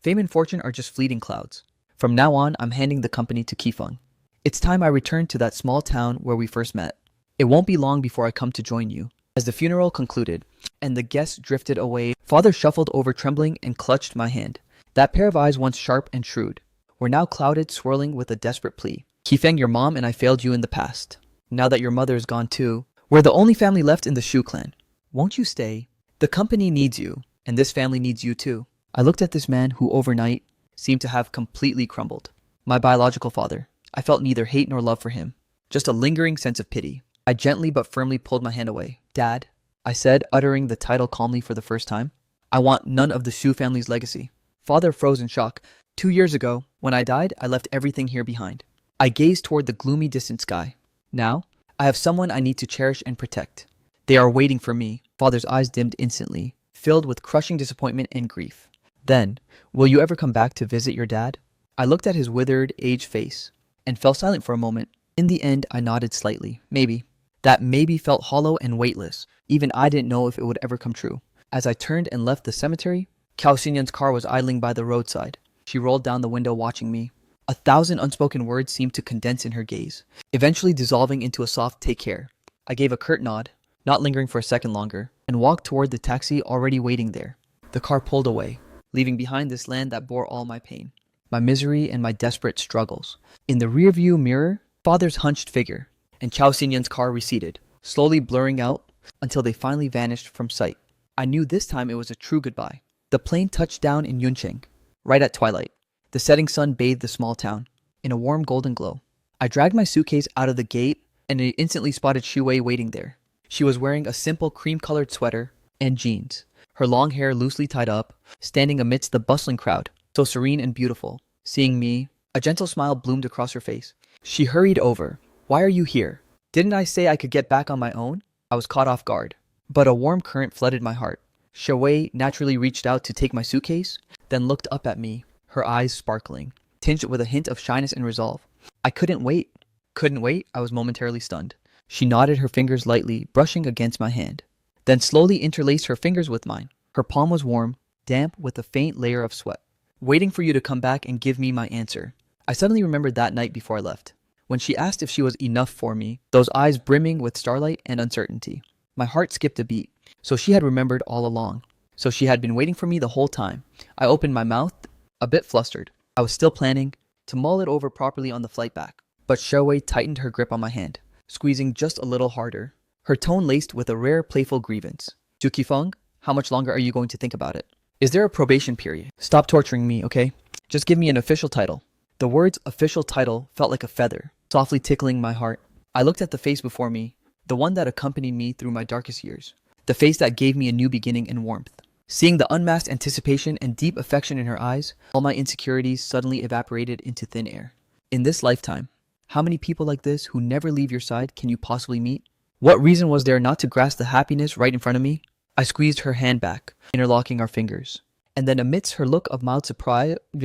[SPEAKER 1] Fame and fortune are just fleeting clouds. From now on, I'm handing the company to Qifeng. It's time I return to that small town where we first met. It won't be long before I come to join you. As the funeral concluded, and the guests drifted away, Father shuffled over trembling and clutched my hand. That pair of eyes, once sharp and shrewd, were now clouded, swirling with a desperate plea. Qifeng, your mom and I failed you in the past. Now that your mother is gone too, we're the only family left in the Shu clan. Won't you stay? The company needs you, and this family needs you too. I looked at this man who overnight seemed to have completely crumbled. My biological father. I felt neither hate nor love for him, just a lingering sense of pity. I gently but firmly pulled my hand away. Dad, I said, uttering the title calmly for the first time. I want none of the Shu family's legacy. Father froze in shock. 2 years ago, when I died, I left everything here behind. I gazed toward the gloomy distant sky. Now, I have someone I need to cherish and protect. They are waiting for me. Father's eyes dimmed instantly, filled with crushing disappointment and grief. Then, will you ever come back to visit your dad? I looked at his withered, aged face, and fell silent for a moment. In the end, I nodded slightly. Maybe. That maybe felt hollow and weightless. Even I didn't know if it would ever come true. As I turned and left the cemetery, Qiao Xinyan's car was idling by the roadside. She rolled down the window watching me. 1,000 unspoken words seemed to condense in her gaze, eventually dissolving into a soft take care. I gave a curt nod, not lingering for a second longer, and walked toward the taxi already waiting there. The car pulled away, leaving behind this land that bore all my pain, my misery, and my desperate struggles. In the rearview mirror, Father's hunched figure, and Qiao Xinyan's car receded, slowly blurring out until they finally vanished from sight. I knew this time it was a true goodbye. The plane touched down in Yuncheng, right at twilight. The setting sun bathed the small town in a warm golden glow. I dragged my suitcase out of the gate and I instantly spotted Xu Wei waiting there. She was wearing a simple cream-colored sweater and jeans, her long hair loosely tied up, standing amidst the bustling crowd, so serene and beautiful. Seeing me, a gentle smile bloomed across her face. She hurried over. Why are you here? Didn't I say I could get back on my own? I was caught off guard. But a warm current flooded my heart. Shui naturally reached out to take my suitcase, then looked up at me, her eyes sparkling, tinged with a hint of shyness and resolve. I couldn't wait. Couldn't wait? I was momentarily stunned. She nodded her fingers lightly, brushing against my hand, then slowly interlaced her fingers with mine. Her palm was warm, damp with a faint layer of sweat, waiting for you to come back and give me my answer. I suddenly remembered that night before I left, when she asked if she was enough for me, those eyes brimming with starlight and uncertainty. My heart skipped a beat. So she had remembered all along. So she had been waiting for me the whole time. I opened my mouth, a bit flustered. I was still planning to mull it over properly on the flight back. But Shui tightened her grip on my hand, squeezing just a little harder, her tone laced with a rare playful grievance. Jukifeng, how much longer are you going to think about it? Is there a probation period? Stop torturing me, okay? Just give me an official title. The words official title felt like a feather, softly tickling my heart. I looked at the face before me, the one that accompanied me through my darkest years. The face that gave me a new beginning and warmth. Seeing the unmasked anticipation and deep affection in her eyes, all my insecurities suddenly evaporated into thin air. In this lifetime, how many people like this who never leave your side can you possibly meet? What reason was there not to grasp the happiness right in front of me? I squeezed her hand back, interlocking our fingers. And then amidst her look of mild surprise, I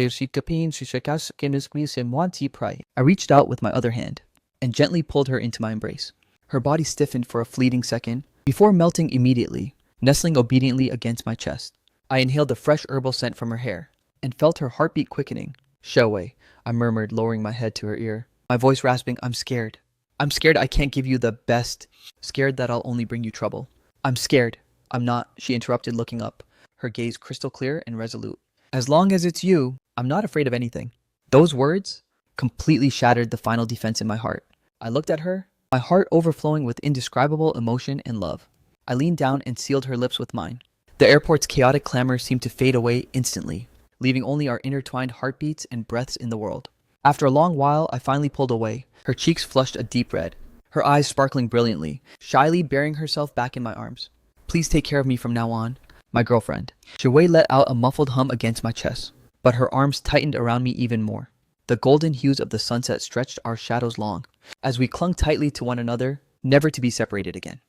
[SPEAKER 1] reached out with my other hand and gently pulled her into my embrace. Her body stiffened for a fleeting second, before melting immediately, nestling obediently against my chest. I inhaled the fresh herbal scent from her hair, and felt her heartbeat quickening. Shui, I murmured, lowering my head to her ear, my voice rasping, I'm scared. I'm scared I can't give you the best. Scared that I'll only bring you trouble. I'm scared. I'm not, she interrupted, looking up, her gaze crystal clear and resolute. As long as it's you, I'm not afraid of anything. Those words completely shattered the final defense in my heart. I looked at her, my heart overflowing with indescribable emotion and love. I leaned down and sealed her lips with mine. The airport's chaotic clamor seemed to fade away instantly, leaving only our intertwined heartbeats and breaths in the world. After a long while, I finally pulled away, her cheeks flushed a deep red, her eyes sparkling brilliantly, shyly burying herself back in my arms. Please take care of me from now on, my girlfriend. Shui let out a muffled hum against my chest, but her arms tightened around me even more. The golden hues of the sunset stretched our shadows long, as we clung tightly to one another, never to be separated again.